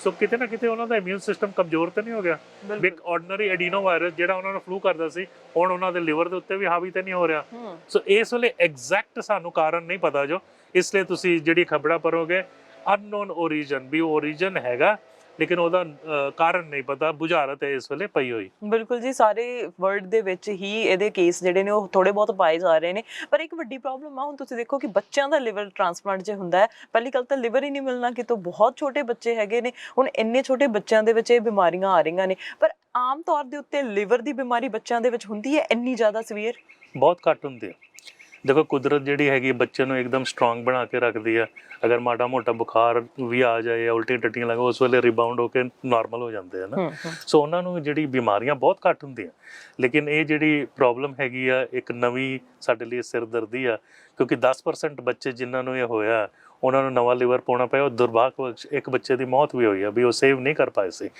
ਸੋ ਕਿਤੇ ਨਾ ਕਿਤੇ ਉਹਨਾਂ ਦਾ ਇਮਿਊਨ ਸਿਸਟਮ ਕਮਜ਼ੋਰ ਤਾਂ ਨਹੀਂ ਹੋ ਗਿਆ? ਵੀ ਇੱਕ ਆਰਡੀਨਰੀ ਐਡੀਨੋ ਵਾਇਰਸ ਜਿਹੜਾ ਉਹਨਾਂ ਨੂੰ ਫਲੂ ਕਰਦਾ ਸੀ, ਹੁਣ ਉਹਨਾਂ ਦੇ ਲਿਵਰ ਦੇ ਉੱਤੇ ਵੀ ਹਾਵੀ ਤਾਂ ਨਹੀਂ ਹੋ ਰਿਹਾ। ਸੋ ਇਸ ਵੇਲੇ ਐਗਜ਼ੈਕਟ ਸਾਨੂੰ ਕਾਰਨ ਨਹੀਂ ਪਤਾ ਜੋ, ਇਸ ਲਈ ਤੁਸੀਂ ਜਿਹੜੀ ਖਬਰਾਂ ਪੜੋਗੇ ਅਨਨੋਨ ਓਰੀਜਨ, ਵੀ ਓਰੀਜਨ ਹੈਗਾ ਲੇਕਿਨ ਉਹਦਾ ਕਾਰਨ ਨਹੀਂ ਪਤਾ, ਬੁਝਾਰਤ ਹੈ ਇਸ ਵੇਲੇ ਪਈ ਹੋਈ। ਬਿਲਕੁਲ ਜੀ, ਸਾਰੇ ਵਰਲਡ ਦੇ ਵਿੱਚ ਹੀ ਇਹਦੇ ਕੇਸ ਜਿਹੜੇ ਨੇ ਉਹ ਥੋੜੇ ਬਹੁਤ ਪਾਏ ਜਾ ਰਹੇ ਨੇ। ਪਰ ਇੱਕ ਵੱਡੀ ਪ੍ਰੋਬਲਮ ਆ, ਹੁਣ ਤੁਸੀਂ ਦੇਖੋ ਕਿ ਬੱਚਿਆਂ ਦਾ ਲਿਵਰ ਟ੍ਰਾਂਸਪਲਾਂਟ ਜੇ ਹੁੰਦਾ ਹੈ, ਪਹਿਲੀ ਗੱਲ ਤਾਂ ਲਿਵਰ ਹੀ ਨਹੀਂ ਮਿਲਣਾ ਕਿਤੋਂ, ਬਹੁਤ ਛੋਟੇ ਬੱਚੇ ਹੈਗੇ ਨੇ। ਹੁਣ ਇੰਨੇ ਛੋਟੇ ਬੱਚਿਆਂ ਦੇ ਵਿੱਚ ਇਹ ਬਿਮਾਰੀਆਂ ਆ ਰਹੀਆਂ ਨੇ, ਪਰ ਆਮ ਤੌਰ ਦੇ ਉੱਤੇ ਲਿਵਰ ਦੀ ਬਿਮਾਰੀ ਬੱਚਿਆਂ ਦੇ ਵਿੱਚ ਹੁੰਦੀ ਹੈ ਇੰਨੀ ਜ਼ਿਆਦਾ ਸਵੀਅਰ? ਬਹੁਤ ਘੱਟ ਹੁੰਦੀ ਹੈ। ਦੇਖੋ ਕੁਦਰਤ ਜਿਹੜੀ ਹੈਗੀ ਬੱਚੇ ਨੂੰ ਇੱਕਦਮ ਸਟਰੋਂਗ ਬਣਾ ਕੇ ਰੱਖਦੀ ਹੈ। ਅਗਰ ਮਾੜਾ ਮੋਟਾ ਬੁਖਾਰ ਵੀ ਆ ਜਾਏ ਜਾਂ ਉਲਟੀਆਂ ਟੱਟੀਆਂ ਲੱਗੇ, ਉਸ ਵੇਲੇ ਰਿਬਾਊਂਡ ਹੋ ਕੇ ਨਾਰਮਲ ਹੋ ਜਾਂਦੇ ਹਨ। ਸੋ ਉਹਨਾਂ ਨੂੰ ਜਿਹੜੀ ਬਿਮਾਰੀਆਂ ਬਹੁਤ ਘੱਟ ਹੁੰਦੀਆਂ। ਲੇਕਿਨ ਇਹ ਜਿਹੜੀ ਪ੍ਰੋਬਲਮ ਹੈਗੀ ਆ, ਇੱਕ ਨਵੀਂ ਸਾਡੇ ਲਈ ਸਿਰਦਰਦੀ ਆ, ਕਿਉਂਕਿ 10% ਬੱਚੇ ਜਿਨ੍ਹਾਂ ਨੂੰ ਇਹ ਹੋਇਆ ਉਹਨਾਂ ਨੂੰ ਨਵਾਂ ਲਿਵਰ ਪਾਉਣਾ ਪਿਆ। ਉਹ ਦੁਰਭਾਗਵਸ਼ ਇੱਕ ਬੱਚੇ ਦੀ ਮੌਤ ਵੀ ਹੋਈ ਆ, ਵੀ ਉਹ ਸੇਵ ਨਹੀਂ ਕਰ ਪਾਏ ਸੀ।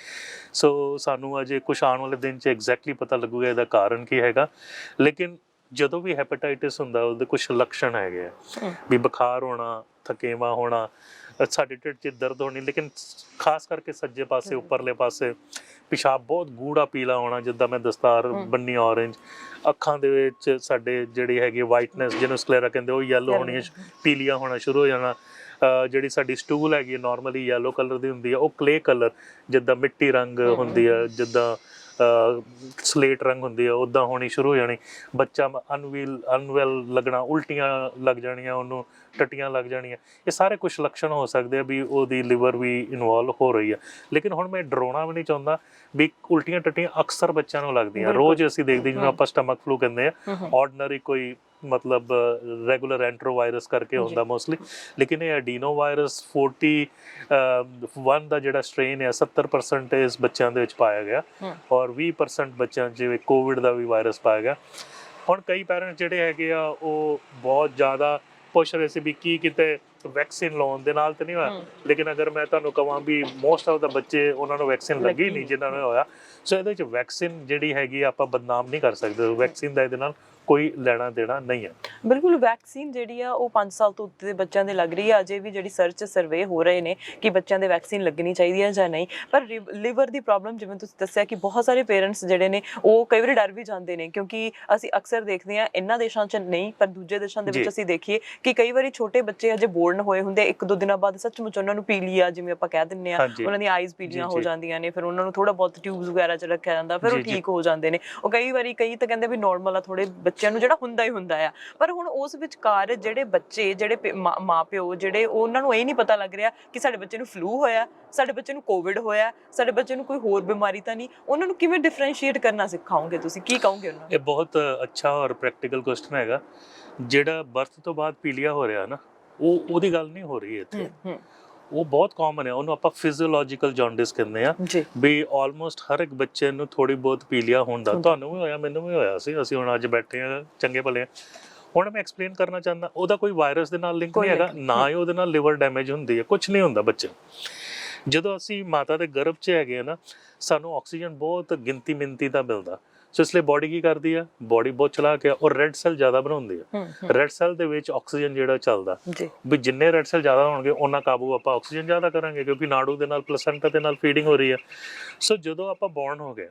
ਸੋ ਸਾਨੂੰ ਅਜੇ ਕੁਛ ਆਉਣ ਵਾਲੇ ਦਿਨ 'ਚ ਐਗਜ਼ੈਕਟਲੀ ਪਤਾ ਲੱਗੂਗਾ ਇਹਦਾ ਕਾਰਨ ਕੀ ਹੈਗਾ। ਲੇਕਿਨ ਜਦੋਂ ਵੀ ਹੈਪੇਟਾਈਟਿਸ ਹੁੰਦਾ ਉਹਦੇ ਕੁਛ ਲੱਛਣ ਹੈਗੇ ਆ, ਵੀ ਬੁਖਾਰ ਹੋਣਾ, ਥਕੇਵਾਂ ਹੋਣਾ, ਸਾਡੇ ਢਿੱਡ 'ਚ ਦਰਦ ਹੋਣੀ, ਲੇਕਿਨ ਖਾਸ ਕਰਕੇ ਸੱਜੇ ਪਾਸੇ ਉੱਪਰਲੇ ਪਾਸੇ ਪਿਸ਼ਾਬ ਬਹੁਤ ਗੂੜਾ ਪੀਲਾ ਹੋਣਾ, ਜਿੱਦਾਂ ਮੈਂ ਦਸਤਾਰ ਬੰਨੀ ਔਰੇਂਜ, ਅੱਖਾਂ ਦੇ ਵਿੱਚ ਸਾਡੇ ਜਿਹੜੀ ਹੈਗੀ ਵਾਈਟਨੈਸ ਜਿਹਨੂੰ ਸਕਲੇਰਾ ਕਹਿੰਦੇ ਉਹ ਯੈਲੋ ਹੋਣੀ, ਪੀਲੀਆਂ ਹੋਣਾ ਸ਼ੁਰੂ ਹੋ ਜਾਣਾ। ਜਿਹੜੀ ਸਾਡੀ ਸਟੂਲ ਹੈਗੀ ਨਾਰਮਲੀ ਯੈਲੋ ਕਲਰ ਦੀ ਹੁੰਦੀ ਆ, ਉਹ ਕਲੇ ਕਲਰ ਜਿੱਦਾਂ ਮਿੱਟੀ ਰੰਗ ਹੁੰਦੀ ਆ, ਜਿੱਦਾਂ ਸਲੇਟ ਰੰਗ ਹੁੰਦੀ ਆ, ਉੱਦਾਂ ਹੋਣੀ ਸ਼ੁਰੂ ਹੋ ਜਾਣੀ। ਬੱਚਾ ਅਨਵੈਲ ਲੱਗਣਾ, ਉਲਟੀਆਂ ਲੱਗ ਜਾਣੀਆਂ, ਉਹਨੂੰ ਟੱਟੀਆਂ ਲੱਗ ਜਾਣੀਆਂ। ਇਹ ਸਾਰੇ ਕੁਛ ਲੱਛਣ ਹੋ ਸਕਦੇ ਆ ਵੀ ਉਹਦੀ ਲਿਵਰ ਵੀ ਇਨਵੋਲਵ ਹੋ ਰਹੀ ਆ। ਲੇਕਿਨ ਹੁਣ ਮੈਂ ਡਰਾਉਣਾ ਵੀ ਨਹੀਂ ਚਾਹੁੰਦਾ ਵੀ ਉਲਟੀਆਂ ਟੱਟੀਆਂ ਅਕਸਰ ਬੱਚਿਆਂ ਨੂੰ ਲੱਗਦੀਆਂ, ਰੋਜ਼ ਅਸੀਂ ਦੇਖਦੇ ਜਿਹਨੂੰ ਆਪਾਂ ਸਟਮਕ ਫਲੂ ਕਹਿੰਦੇ ਆ, ਆਰਡੀਨਰੀ ਕੋਈ ਮਤਲਬ ਰੈਗੂਲਰ ਐਂਟਰੋਵਾਇਰਸ ਕਰਕੇ ਹੁੰਦਾ ਮੋਸਟਲੀ। ਲੇਕਿਨ ਇਹ ਐਡੀਨੋ ਵਾਇਰਸ 41 ਦਾ ਜਿਹੜਾ ਸਟ੍ਰੇਨ ਹੈ 70% ਇਸ ਬੱਚਿਆਂ ਦੇ ਵਿੱਚ ਪਾਇਆ ਗਿਆ, ਔਰ 20% ਬੱਚਿਆਂ 'ਚ ਜਿਵੇਂ ਕੋਵਿਡ ਦਾ ਵੀ ਵਾਇਰਸ ਪਾਇਆ ਗਿਆ। ਹੁਣ ਕਈ ਪੈਰੈਂਟਸ ਜਿਹੜੇ ਹੈਗੇ ਆ ਉਹ ਬਹੁਤ ਜ਼ਿਆਦਾ ਪੁੱਛ ਰਹੇ ਸੀ ਵੀ ਕੀ ਕਿਤੇ ਵੈਕਸੀਨ ਲਾਉਣ ਦੇ ਨਾਲ ਤਾਂ ਨਹੀਂ ਹੋਇਆ। ਲੇਕਿਨ ਅਗਰ ਮੈਂ ਤੁਹਾਨੂੰ ਕਹਾਂ ਵੀ ਮੋਸਟ ਆਫ ਦਾ ਬੱਚੇ ਉਹਨਾਂ ਨੂੰ ਵੈਕਸੀਨ ਲੱਗੀ ਨਹੀਂ ਜਿਨ੍ਹਾਂ ਨੂੰ ਹੋਇਆ। ਸੋ ਇਹਦੇ ਵਿੱਚ ਵੈਕਸੀਨ ਜਿਹੜੀ ਹੈਗੀ ਆਪਾਂ ਬਦਨਾਮ ਨਹੀਂ ਕਰ ਸਕਦੇ। ਵੈਕਸੀਨ ਦਾ ਇਹਦੇ ਨਾਲ ਕੋਈ ਲੈਣਾ ਦੇਣਾ ਨਹੀਂ ਹੈ। ਬਿਲਕੁਲ, ਵੈਕਸੀਨ ਜਿਹੜੀ ਆ ਉਹ 5 ਸਾਲ ਤੋਂ ਉੱਤੇ ਦੇ ਬੱਚਿਆਂ ਦੇ ਲੱਗ ਰਹੀ ਹੈ। ਅਜੇ ਵੀ ਜਿਹੜੀ ਸਰਚ ਸਰਵੇ ਹੋ ਰਹੇ ਨੇ ਕਿ ਬੱਚਿਆਂ ਦੇ ਵੈਕਸੀਨ ਲੱਗਣੀ ਚਾਹੀਦੀ ਹੈ ਜਾਂ ਨਹੀਂ। ਪਰ ਲਿਵਰ ਦੀ ਪ੍ਰੋਬਲਮ ਜਿਵੇਂ ਤੁਸੀਂ ਦੱਸਿਆ ਕਿ ਬਹੁਤ ਸਾਰੇ ਪੇਰੈਂਟਸ ਜਿਹੜੇ ਨੇ ਉਹ ਕਈ ਵਾਰੀ ਡਰ ਵੀ ਜਾਂਦੇ ਨੇ, ਕਿਉਂਕਿ ਅਸੀਂ ਅਕਸਰ ਦੇਖਦੇ ਹਾਂ ਇਹਨਾਂ ਦੇਸ਼ਾਂ 'ਚ ਨਹੀਂ ਪਰ ਦੂਜੇ ਦੇਸ਼ਾਂ ਦੇ ਵਿੱਚ ਅਸੀਂ ਦੇਖੀਏ ਕਿ ਕਈ ਵਾਰੀ ਛੋਟੇ ਬੱਚੇ ਅਜੇ ਬੋਰਨ ਹੋਏ ਹੁੰਦੇ, 1-2 ਦਿਨਾਂ ਬਾਅਦ ਸੱਚਮੁੱਚ ਉਹਨਾਂ ਨੂੰ ਪੀਲੀਆ ਜਿਵੇਂ ਆਪਾਂ ਕਹਿ ਦਿੰਦੇ ਹਾਂ, ਉਹਨਾਂ ਦੀਆਂ ਆਈਜ਼ ਪੀਲੀਆਂ ਹੋ ਜਾਂਦੀਆਂ ਨੇ, ਫਿਰ ਉਹਨਾਂ ਨੂੰ ਥੋੜਾ ਬਹੁਤ ਟਿਊਬਸ ਵਗੈਰਾ 'ਚ ਰੱਖਿਆ ਜਾਂਦਾ, ਫਿਰ ਉਹ ਠੀਕ ਹੋ ਜਾਂਦੇ ਨੇ। ਉਹ ਕਈ ਤਾਂ ਕਹਿੰਦੇ ਵੀ ਨੋਰਮਲ ਆ, ਥੋੜੇ ਬੱਚਿਆਂ ਨੂੰ ਜਿਹੜਾ ਹੁੰਦਾ ਹੀ ਹੁੰਦਾ ਆ। ਪਰ ਹੁਣ ਉਸ ਵਿਚਕਾਰ ਜਿਹੜੇ ਬੱਚੇ, ਜਿਹੜੇ ਮਾਂ ਪਿਓ ਜਿਹੜੇ, ਉਹਨਾਂ ਨੂੰ ਇਹ ਨਹੀਂ ਪਤਾ ਲੱਗ ਰਿਹਾ ਕਿ ਸਾਡੇ ਬੱਚੇ ਨੂੰ ਫਲੂ ਹੋਇਆ, ਸਾਡੇ ਬੱਚੇ ਨੂੰ ਕੋਵਿਡ ਹੋਇਆ, ਸਾਡੇ ਬੱਚੇ ਨੂੰ ਕੋਈ ਹੋਰ ਬਿਮਾਰੀ ਤਾਂ ਨਹੀਂ। ਉਹਨਾਂ ਨੂੰ ਕਿਵੇਂ ਡਿਫਰੈਂਸ਼ੀਏਟ ਕਰਨਾ ਸਿਖਾਓਗੇ ਤੁਸੀਂ, ਕੀ ਕਹੋਗੇ ਉਹਨਾਂ ਨੂੰ? ਇਹ ਬਹੁਤ ਅੱਛਾ ਔਰ ਪ੍ਰੈਕਟੀਕਲ ਕੁਐਸਚਨ ਹੈਗਾ। ਜਿਹੜਾ ਬਰਥ ਤੋਂ ਬਾਅਦ ਪੀਲੀਆ ਹੋ ਰਿਹਾ ਨਾ, ਉਹਦੀ ਗੱਲ ਨਹੀਂ ਹੋ ਰਹੀ ਇੱਥੇ। ਉਹ ਬਹੁਤ ਕਾਮਨ ਹੈ, ਉਹਨੂੰ ਆਪਾਂ ਫਿਜ਼ੀਓਲੋਜੀਕਲ ਜੌਂਡਿਸ ਕਹਿੰਦੇ ਆ। ਵੀ ਆਲਮੋਸਟ ਹਰ ਇੱਕ ਬੱਚੇ ਨੂੰ ਥੋੜੀ ਬਹੁਤ ਪੀਲੀਆ ਹੁੰਦਾ। ਤੁਹਾਨੂੰ ਵੀ ਹੋਇਆ, ਮੈਨੂੰ ਵੀ ਹੋਇਆ ਸੀ। ਅਸੀਂ ਹੁਣ ਅੱਜ ਬੈਠੇ ਆ ਚੰਗੇ ਭਲੇ। ਹੁਣ ਮੈਂ ਐਕਸਪਲੇਨ ਕਰਨਾ ਚਾਹੁੰਦਾ, ਉਹਦਾ ਕੋਈ ਵਾਇਰਸ ਦੇ ਨਾਲ ਲਿੰਕ ਨਹੀਂ ਹੈਗਾ, ਨਾ ਹੀ ਉਹਦੇ ਨਾਲ ਲਿਵਰ ਡੈਮੇਜ ਹੁੰਦੀ ਹੈ, ਕੁਛ ਨਹੀਂ ਹੁੰਦਾ ਬੱਚੇ। ਜਦੋਂ ਅਸੀਂ ਮਾਤਾ ਦੇ ਗਰਭ 'ਚ ਹੈਗੇ ਆ ਨਾ, ਸਾਨੂੰ ਆਕਸੀਜਨ ਬਹੁਤ ਗਿਣਤੀ ਮਿੰਤੀ ਦਾ ਮਿਲਦਾ। ਸੋ ਇਸ ਲਈ ਬੋਡੀ ਕੀ ਕਰਦੀ ਆ, ਬੋਡੀ ਬਹੁਤ ਚਲਾਕ ਹੈ ਔਰ ਰੈੱਡ ਸੈੱਲ ਜ਼ਿਆਦਾ ਬਣਾਉਂਦੀ ਆ। ਰੈੱਡ ਸੈੱਲ ਦੇ ਵਿੱਚ ਆਕਸੀਜਨ ਜਿਹੜਾ ਚੱਲਦਾ, ਵੀ ਜਿੰਨੇ ਰੈੱਡ ਸੈੱਲ ਜ਼ਿਆਦਾ ਹੋਣਗੇ ਉਹਨਾਂ ਕਾਬੂ ਆਪਾਂ ਆਕਸੀਜਨ ਜ਼ਿਆਦਾ ਕਰਾਂਗੇ, ਕਿਉਂਕਿ ਨਾੜੂ ਦੇ ਨਾਲ ਪਲੈਸੈਂਟਾ ਦੇ ਨਾਲ ਫੀਡਿੰਗ ਹੋ ਰਹੀ ਹੈ। ਸੋ ਜਦੋਂ ਆਪਾਂ ਬੋਰਨ ਹੋ ਗਏ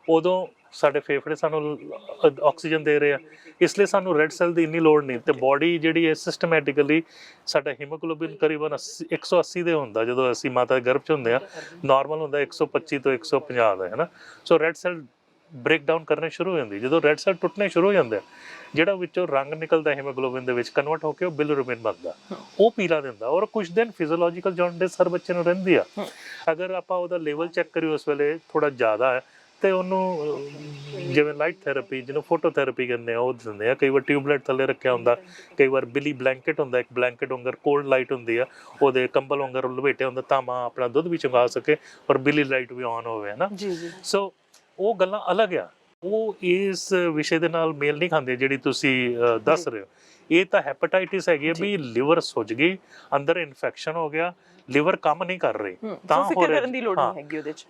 ਉਦੋਂ ਸਾਡੇ ਫੇਫੜੇ ਸਾਨੂੰ ਆਕਸੀਜਨ ਦੇ ਰਹੇ ਆ, ਇਸ ਲਈ ਸਾਨੂੰ ਰੈੱਡ ਸੈੱਲ ਦੀ ਇੰਨੀ ਲੋੜ ਨਹੀਂ। ਤੇ ਬੋਡੀ ਜਿਹੜੀ ਹੈ ਸਿਸਟਮੈਟਿਕਲੀ, ਸਾਡਾ ਹੀਮੋਗਲੋਬਿਨ ਕਰੀਬਨ 180 ਦੇ ਹੁੰਦਾ ਜਦੋਂ ਅਸੀਂ ਮਾਤਾ ਦੇ ਗਰਭ 'ਚ ਹੁੰਦੇ ਆ। ਨਾਰਮਲ ਹੁੰਦਾ 125 ਤੋਂ 150 ਦਾ, ਹੈ ਨਾ। ਸੋ ਰੈੱਡ ਸੈੱਲ ਬ੍ਰੇਕ ਡਾਊਨ ਕਰਨੇ ਸ਼ੁਰੂ ਹੋ ਜਾਂਦੀ। ਜਦੋਂ ਰੈੱਡ ਸੈੱਲ ਟੁੱਟਣੇ ਸ਼ੁਰੂ ਹੋ ਜਾਂਦੇ ਆ, ਜਿਹੜਾ ਵਿੱਚੋਂ ਰੰਗ ਨਿਕਲਦਾ ਹੀਮੋਗਲੋਬਿਨ ਦੇ ਵਿੱਚ ਕਨਵਰਟ ਹੋ ਕੇ ਉਹ ਬਿਲੀਰੂਬਿਨ ਬਣਦਾ, ਉਹ ਪੀਲਾ ਦਿੰਦਾ। ਔਰ ਕੁਝ ਦਿਨ ਫਿਜ਼ੀਓਲੋਜੀਕਲ ਜੌਂਡਿਸ ਹਰ ਬੱਚੇ ਨੂੰ ਰਹਿੰਦੀ ਆ। ਅਗਰ ਆਪਾਂ ਉਹਦਾ ਲੈਵਲ ਚੈੱਕ ਕਰੀਏ ਉਸ ਵੇਲੇ ਥੋੜਾ ਜ਼ਿਆਦਾ ਹੈ ਤੇ ਉਹਨੂੰ ਜਿਵੇਂ ਲਾਈਟ ਥੈਰੇਪੀ, ਜਿਹਨੂੰ ਫੋਟੋਥੈਰੇਪੀ ਕਹਿੰਦੇ ਆ, ਉਹ ਦਿੰਦੇ ਆ। ਕਈ ਵਾਰ ਟਿਊਬਲਾਈਟ ਥੱਲੇ ਰੱਖਿਆ ਹੁੰਦਾ, ਕਈ ਵਾਰ ਬਿਲੀ ਬਲੈਂਕਟ ਹੁੰਦਾ, ਇੱਕ ਬਲੈਂਕਟ ਵਾਂਗਰ ਕੋਲਡ ਲਾਈਟ ਹੁੰਦੀ ਆ, ਉਹਦੇ ਕੰਬਲ ਵਾਂਗਰ ਲਪੇਟਿਆ ਹੁੰਦਾ ਤਾਂ ਮਾਂ ਆਪਣਾ ਦੁੱਧ ਵੀ ਚੁੰਗਾ ਸਕੇ ਔਰ ਬਿਲੀ ਲਾਈਟ ਵੀ ਆਨ ਹੋਵੇ, ਹੈ ਨਾ। ਸੋ ਉਹ ਗੱਲਾਂ ਅਲੱਗ ਆ, ਉਹ ਇਸ ਵਿਸ਼ੇ ਦੇ ਨਾਲ ਮੇਲ ਨਹੀਂ ਖਾਂਦੇ ਜਿਹੜੀ ਤੁਸੀਂ ਦੱਸ ਰਹੇ ਹੋ। ਇਹ ਤਾਂ ਹੈਪੇਟਾਈਟਿਸ ਹੈਗੀ ਹੈ ਵੀ ਲਿਵਰ ਸੁੱਜ ਗਈ, ਅੰਦਰ ਇਨਫੈਕਸ਼ਨ ਹੋ ਗਿਆ, ਲਿਵਰ ਕੰਮ ਨਹੀਂ ਕਰ ਰਹੀ, ਤਾਂ ਹੋ ਰਿਹਾ।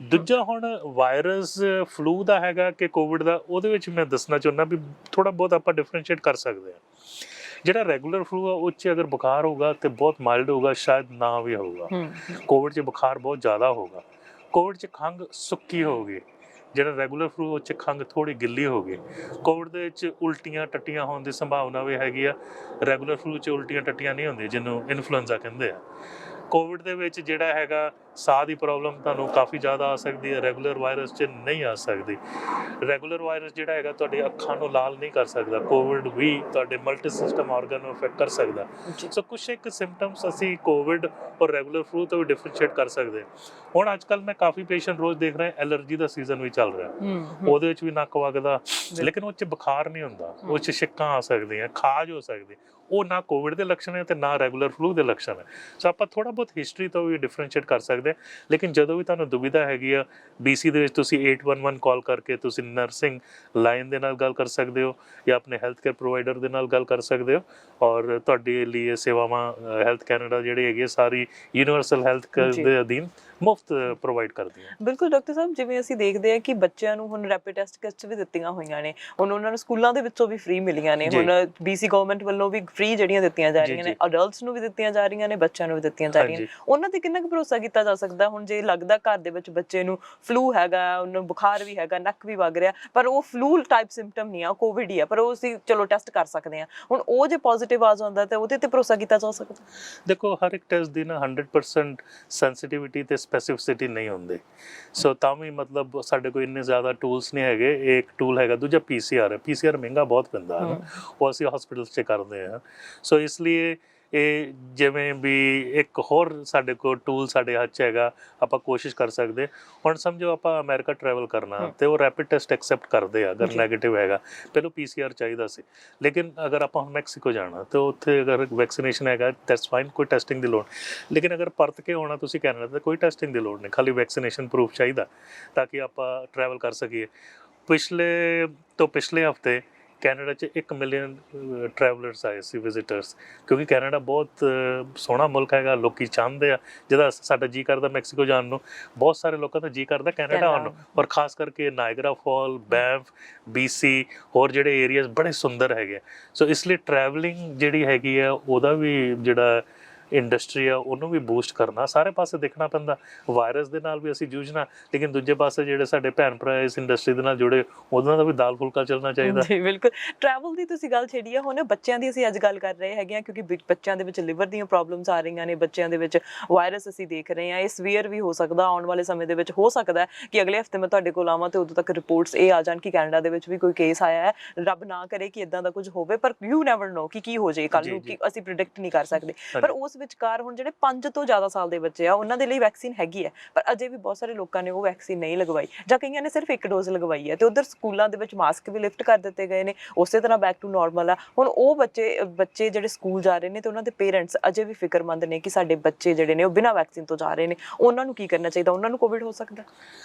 ਦੂਜਾ ਹੁਣ ਵਾਇਰਸ ਫਲੂ ਦਾ ਹੈਗਾ ਕਿ ਕੋਵਿਡ ਦਾ, ਉਹਦੇ ਵਿੱਚ ਮੈਂ ਦੱਸਣਾ ਚਾਹੁੰਦਾ ਵੀ ਥੋੜਾ ਬਹੁਤ ਆਪਾਂ ਡਿਫਰੈਂਸ਼ੀਏਟ ਕਰ ਸਕਦੇ ਹਾਂ। ਜਿਹੜਾ ਰੈਗੂਲਰ ਫਲੂ ਆ ਉਹ 'ਚ ਅਗਰ ਬੁਖਾਰ ਹੋਊਗਾ ਤੇ ਬਹੁਤ ਮਾਈਲਡ ਹੋਊਗਾ, ਸ਼ਾਇਦ ਨਾ ਵੀ ਹੋਊਗਾ। ਕੋਵਿਡ 'ਚ ਬੁਖਾਰ ਬਹੁਤ ਜ਼ਿਆਦਾ ਹੋਊਗਾ। ਕੋਵਿਡ 'ਚ ਖੰਘ ਸੁੱਕੀ ਹੋਊਗੀ, ਜਿਹੜਾ ਰੈਗੂਲਰ ਫਲੂ ਉਹ 'ਚ ਖੰਘ ਥੋੜੀ ਗਿੱਲੀ ਹੋ ਗਈ। ਕੋਵਿਡ ਦੇ ਵਿੱਚ ਉਲਟੀਆਂ ਟੱਟੀਆਂ ਹੋਣ ਦੀ ਸੰਭਾਵਨਾ ਵੀ ਹੈਗੀ ਆ। ਰੈਗੂਲਰ ਫਲੂ 'ਚ ਉਲਟੀਆਂ ਟੱਟੀਆਂ ਨਹੀਂ ਹੁੰਦੀਆਂ, ਜਿਹਨੂੰ ਇਨਫਲੂਐਂਜ਼ਾ ਕਹਿੰਦੇ ਆ। ਕੋਵਿਡ ਦੇ ਵਿੱਚ ਜਿਹੜਾ ਹੈਗਾ ਸਾਹ ਦੀ ਪ੍ਰੋਬਲਮ ਤੁਹਾਨੂੰ ਕਾਫੀ ਜ਼ਿਆਦਾ ਆ ਸਕਦੀ ਹੈ, ਰੈਗੂਲਰ ਵਾਇਰਸ 'ਚ ਨਹੀਂ ਆ ਸਕਦੀ। ਰੈਗੂਲਰ ਵਾਇਰਸ ਜਿਹੜਾ ਹੈਗਾ ਤੁਹਾਡੀ ਅੱਖਾਂ ਨੂੰ ਲਾਲ ਨਹੀਂ ਕਰ ਸਕਦਾ, ਕੋਵਿਡ ਵੀ ਤੁਹਾਡੇ ਮਲਟੀ ਸਿਸਟਮ ਆਰਗਨ ਨੂੰ ਅਫੈਕਟ ਕਰ ਸਕਦਾ। ਸੋ ਕੁਛ ਇੱਕ ਸਿੰਪਟਮਸ ਅਸੀਂ ਕੋਵਿਡ ਔਰ ਰੈਗੂਲਰ ਫਲੂ ਤੋਂ ਵੀ ਡਿਫਰੈਂਸ਼ੀਏਟ ਕਰ ਸਕਦੇ ਹਾਂ। ਹੁਣ ਅੱਜ ਕੱਲ੍ਹ ਮੈਂ ਕਾਫੀ ਪੇਸ਼ੈਂਟ ਰੋਜ਼ ਦੇਖ ਰਿਹਾ, ਐਲਰਜੀ ਦਾ ਸੀਜ਼ਨ ਵੀ ਚੱਲ ਰਿਹਾ, ਉਹਦੇ ਵਿੱਚ ਵੀ ਨੱਕ ਵਗਦਾ, ਲੇਕਿਨ ਉਹ 'ਚ ਬੁਖਾਰ ਨਹੀਂ ਹੁੰਦਾ, ਉਹ 'ਚ ਛਿੱਕਾਂ ਆ ਸਕਦੀਆਂ, ਖਾਜ ਹੋ ਸਕਦੀ। ਉਹ ਨਾ ਕੋਵਿਡ ਦੇ ਲੱਛਣ ਹੈ ਤੇ ਨਾ ਰੈਗੂਲਰ ਫਲੂ ਦੇ ਲੱਛਣ ਹੈ। ਸੋ ਆਪਾਂ ਥੋੜਾ ਬਹੁਤ ਹਿਸਟਰੀ ਤੋਂ ਵੀ ਡਿਫਰੈਂਸ਼ੀਏਟ ਕਰ ਸਕਦੇ ਹਾਂ। ਲੇਕਿਨ ਜਦੋਂ ਵੀ ਤੁਹਾਨੂੰ ਦੁਵਿਧਾ ਹੈਗੀ ਆ, BC ਦੇ ਵਿੱਚ ਤੁਸੀਂ 811 ਕਾਲ ਕਰਕੇ ਤੁਸੀਂ ਨਰਸਿੰਗ ਲਾਈਨ ਦੇ ਨਾਲ ਗੱਲ ਕਰ ਸਕਦੇ ਹੋ ਜਾਂ ਆਪਣੇ ਹੈਲਥ ਕੇਅਰ ਪ੍ਰੋਵਾਈਡਰ ਦੇ ਨਾਲ ਗੱਲ ਕਰ ਸਕਦੇ ਹੋ। ਔਰ ਤੁਹਾਡੇ ਲਈ ਇਹ ਸੇਵਾਵਾਂ ਹੈਲਥ ਕੈਨੇਡਾ ਜਿਹੜੀ ਹੈਗੀ ਸਾਰੀ ਯੂਨੀਵਰਸਲ ਹੈਲਥ ਕੇਅਰ ਦੇ ਅਧੀਨ ਮੁਫਤ ਪ੍ਰੋਵਾਈਡ ਕਰਦੀ ਹੈ। ਬਿਲਕੁਲ ਡਾਕਟਰ ਸਾਹਿਬ, ਜਿਵੇਂ ਅਸੀਂ ਦੇਖਦੇ ਹਾਂ ਕਿ ਬੱਚਿਆਂ ਨੂੰ ਹੁਣ ਰੈਪਿਡ ਟੈਸਟ ਕਿਟਸ ਵੀ ਦਿੱਤੀਆਂ ਹੋਈਆਂ ਨੇ, ਹੁਣ ਉਹਨਾਂ ਨੂੰ ਸਕੂਲਾਂ ਦੇ ਵਿੱਚੋਂ ਵੀ ਫ੍ਰੀ ਮਿਲੀਆਂ ਨੇ, ਹੁਣ BC ਗਵਰਨਮੈਂਟ ਵੱਲੋਂ ਵੀ ਫ੍ਰੀ ਜਿਹੜੀਆਂ ਦਿੱਤੀਆਂ ਜਾ ਰਹੀਆਂ ਨੇ, ਅਡਲਟਸ ਨੂੰ ਵੀ ਦਿੱਤੀਆਂ ਜਾ ਰਹੀਆਂ ਨੇ, ਬੱਚਿਆਂ ਨੂੰ ਵੀ ਦਿੱਤੀਆਂ ਜਾ ਰਹੀਆਂ ਨੇ। ਉਹਨਾਂ ਤੇ ਕਿੰਨਾ ਕੁ ਭਰੋਸਾ ਕੀਤਾ ਜਾ ਸਕਦਾ? ਹੁਣ ਜੇ ਲੱਗਦਾ ਘਰ ਦੇ ਵਿੱਚ ਬੱਚੇ ਨੂੰ ਫਲੂ ਹੈਗਾ, ਉਹਨੂੰ ਬੁਖਾਰ ਵੀ ਹੈਗਾ, ਨੱਕ ਵੀ ਵਗ ਰਿਹਾ, ਪਰ ਉਹ ਫਲੂ ਟਾਈਪ ਸਿੰਪਟਮ ਨਹੀਂ ਆ, ਕੋਵਿਡ ਹੀ ਆ, ਪਰ ਉਹ ਅਸੀਂ ਚਲੋ ਟੈਸਟ ਕਰ ਸਕਦੇ ਹਾਂ, ਹੁਣ ਉਹ ਜੇ ਪੋਜ਼ਿਟਿਵ ਆ ਜਾਂਦਾ ਤਾਂ ਉਹਦੇ ਤੇ ਭਰੋਸਾ ਕੀਤਾ ਜਾ ਸਕਦਾ? ਦੇਖੋ, ਹਰ ਇੱਕ ਟੈਸਟ ਦੀ ਨਾ 100% ਸੈਂਸਿਟੀਵਿਟੀ ਤੇ ਸਪੈਸੀਫਿਸਿਟੀ ਨਹੀਂ ਹੁੰਦੀ। ਸੋ ਤਾਂ ਵੀ ਮਤਲਬ ਸਾਡੇ ਕੋਲ ਇੰਨੇ ਜ਼ਿਆਦਾ ਟੂਲਸ ਨਹੀਂ ਹੈਗੇ। ਇੱਕ ਟੂਲ ਹੈਗਾ, ਦੂਜਾ PCR ਹੈ। PCR ਮਹਿੰਗਾ ਬਹੁਤ ਪੈਂਦਾ ਹੈ ਨਾ, ਉਹ ਅਸੀਂ ਹਸਪੀਟਲ 'ਚ ਕਰਦੇ ਹਾਂ। ਸੋ ਇਸ ਲਈ ਇਹ ਜਿਵੇਂ ਵੀ ਇੱਕ ਹੋਰ ਸਾਡੇ ਕੋਲ ਟੂਲ ਸਾਡੇ ਹੱਥ 'ਚ ਹੈਗਾ, ਆਪਾਂ ਕੋਸ਼ਿਸ਼ ਕਰ ਸਕਦੇ। ਹੁਣ ਸਮਝੋ ਆਪਾਂ ਅਮਰੀਕਾ ਟਰੈਵਲ ਕਰਨਾ ਤੇ ਉਹ ਰੈਪਿਡ ਟੈਸਟ ਐਕਸੈਪਟ ਕਰਦੇ ਆ ਅਗਰ ਨੈਗੇਟਿਵ ਹੈਗਾ। ਪਹਿਲਾਂ PCR ਚਾਹੀਦਾ ਸੀ, ਲੇਕਿਨ ਅਗਰ ਆਪਾਂ ਹੁਣ ਮੈਕਸੀਕੋ ਜਾਣਾ ਤੇ ਉੱਥੇ ਅਗਰ ਵੈਕਸੀਨੇਸ਼ਨ ਹੈਗਾ ਦੈਟਸ ਫਾਈਨ, ਕੋਈ ਟੈਸਟਿੰਗ ਦੀ ਲੋੜ। ਲੇਕਿਨ ਅਗਰ ਪਰਤ ਕੇ ਆਉਣਾ ਤੁਸੀਂ ਕੈਨੇਡਾ ਤਾਂ ਕੋਈ ਟੈਸਟਿੰਗ ਦੀ ਲੋੜ ਨਹੀਂ, ਖਾਲੀ ਵੈਕਸੀਨੇਸ਼ਨ ਪ੍ਰੂਫ ਚਾਹੀਦਾ ਤਾਂ ਕਿ ਆਪਾਂ ਟਰੈਵਲ ਕਰ ਸਕੀਏ। ਪਿਛਲੇ ਹਫ਼ਤੇ ਕੈਨੇਡਾ 'ਚ 1 ਮਿਲੀਅਨ ਟਰੈਵਲਰਸ ਆਏ ਸੀ, ਵਿਜ਼ਿਟਰਸ, ਕਿਉਂਕਿ ਕੈਨੇਡਾ ਬਹੁਤ ਸੋਹਣਾ ਮੁਲਕ ਹੈਗਾ। ਲੋਕੀ ਚਾਹੁੰਦੇ ਆ, ਜਿਹਦਾ ਸਾਡਾ ਜੀ ਕਰਦਾ ਮੈਕਸੀਕੋ ਜਾਣ ਨੂੰ, ਬਹੁਤ ਸਾਰੇ ਲੋਕਾਂ ਦਾ ਜੀ ਕਰਦਾ ਕੈਨੇਡਾ ਆਉਣ ਨੂੰ। ਔਰ ਖਾਸ ਕਰਕੇ ਨਾਇਗਰਾ ਫਾਲ, ਬੈਂਫ, BC ਹੋਰ ਜਿਹੜੇ ਏਰੀਆਜ਼ ਬੜੇ ਸੁੰਦਰ ਹੈਗੇ। ਸੋ ਇਸ ਲਈ ਟਰੈਵਲਿੰਗ ਜਿਹੜੀ ਹੈਗੀ ਆ ਉਹਦਾ ਵੀ ਜਿਹੜਾ ਇੰਡਸਟਰੀ ਆ ਉਹਨੂੰ ਵੀ ਬੂਸਟ ਕਰਨਾ, ਸਾਰੇ ਪਾਸੇ ਦੇਖਣਾ ਪੈਂਦਾ। ਵਾਇਰਸ ਦੇ ਨਾਲ ਵੀ ਅਸੀਂ ਜੂਝਣਾ, ਲੇਕਿਨ ਦੂਜੇ ਪਾਸੇ ਜਿਹੜੇ ਸਾਡੇ ਭੈਣ ਭਰਾ ਇਸ ਇੰਡਸਟਰੀ ਦੇ ਨਾਲ ਜੁੜੇ, ਉਹਨਾਂ ਦਾ ਵੀ ਦਾਲ ਫੁਲਕਾ ਚੱਲਣਾ ਚਾਹੀਦਾ। ਜੀ ਬਿਲਕੁਲ। ਟਰੈਵਲ ਦੀ ਤੁਸੀਂ ਗੱਲ ਛੇੜੀ ਆ, ਹੁਣ ਬੱਚਿਆਂ ਦੀ ਅਸੀਂ ਅੱਜ ਗੱਲ ਕਰ ਰਹੇ ਹੈਗੇ ਹਾਂ, ਕਿਉਂਕਿ ਬੱਚਿਆਂ ਦੇ ਵਿੱਚ ਲਿਵਰ ਦੀਆਂ ਪ੍ਰੋਬਲਮਸ ਆ ਰਹੀਆਂ ਨੇ, ਬੱਚਿਆਂ ਦੇ ਵਿੱਚ ਵਾਇਰਸ ਅਸੀਂ ਦੇਖ ਰਹੇ ਹਾਂ, ਇਹ ਸਵੀਅਰ ਵੀ ਹੋ ਸਕਦਾ ਆਉਣ ਵਾਲੇ ਸਮੇਂ ਦੇ ਵਿੱਚ। ਹੋ ਸਕਦਾ ਕਿ ਅਗਲੇ ਹਫ਼ਤੇ ਮੈਂ ਤੁਹਾਡੇ ਕੋਲ ਆਵਾਂ ਤੇ ਉਦੋਂ ਤੱਕ ਰਿਪੋਰਟਸ ਇਹ ਆ ਜਾਣ ਕਿ ਕੈਨੇਡਾ ਦੇ ਵਿੱਚ ਵੀ ਕੋਈ ਕੇਸ ਆਇਆ ਹੈ। ਰੱਬ ਨਾ ਕਰੇ ਕਿ ਇੱਦਾਂ ਦਾ ਕੁਝ ਹੋਵੇ, ਪਰ ਯੂ ਨੈਵਰ ਨੋ ਕਿ ਕੀ ਹੋ ਜਾਏ ਕੱਲ੍ਹ ਨੂੰ, ਕਿ ਅਸੀਂ ਪ੍ਰਿਡਿਕਟ ਨਹੀਂ ਕਰ ਸਕਦੇ। ਪਰ ਉਸ ਵਿਚਕਾਰ ਹੁਣ ਜਿਹੜੇ 5 ਤੋਂ ਜ਼ਿਆਦਾ ਸਾਲ ਦੇ ਬੱਚੇ ਆ, ਉਹਨਾਂ ਦੇ ਲਈ ਵੈਕਸੀਨ ਹੈਗੀ ਹੈ, ਪਰ ਅਜੇ ਵੀ ਬਹੁਤ ਸਾਰੇ ਲੋਕਾਂ ਨੇ ਉਹ ਵੈਕਸੀਨ ਨਹੀਂ ਲਗਵਾਈ, ਜਾਂ ਕਈਆਂ ਨੇ ਸਿਰਫ 1 ਡੋਜ਼ ਲਗਵਾਈ ਹੈ। ਤੇ ਉਧਰ ਸਕੂਲਾਂ ਦੇ ਵਿੱਚ ਮਾਸਕ ਵੀ ਲਿਫਟ ਕਰ ਦਿੱਤੇ ਗਏ ਨੇ, ਉਸੇ ਤਰ੍ਹਾਂ ਬੈਕ ਟੂ ਨਾਰਮਲ ਆ। ਹੁਣ ਉਹ ਬੱਚੇ ਜਿਹੜੇ ਸਕੂਲ ਜਾ ਰਹੇ ਨੇ ਤੇ ਉਹਨਾਂ ਦੇ ਪੇਰੈਂਟਸ ਅਜੇ ਵੀ ਫਿਕਰਮੰਦ ਨੇ ਕਿ ਸਾਡੇ ਬੱਚੇ ਜਿਹੜੇ ਨੇ ਉਹ ਬਿਨਾਂ ਵੈਕਸੀਨ ਤੋਂ ਜਾ ਰਹੇ ਨੇ, ਉਹਨਾਂ ਨੂੰ ਕੀ ਕਰਨਾ ਚਾਹੀਦਾ? ਉਹਨਾਂ ਨੂੰ ਕੋਵਿਡ ਹੋ ਸਕਦਾ?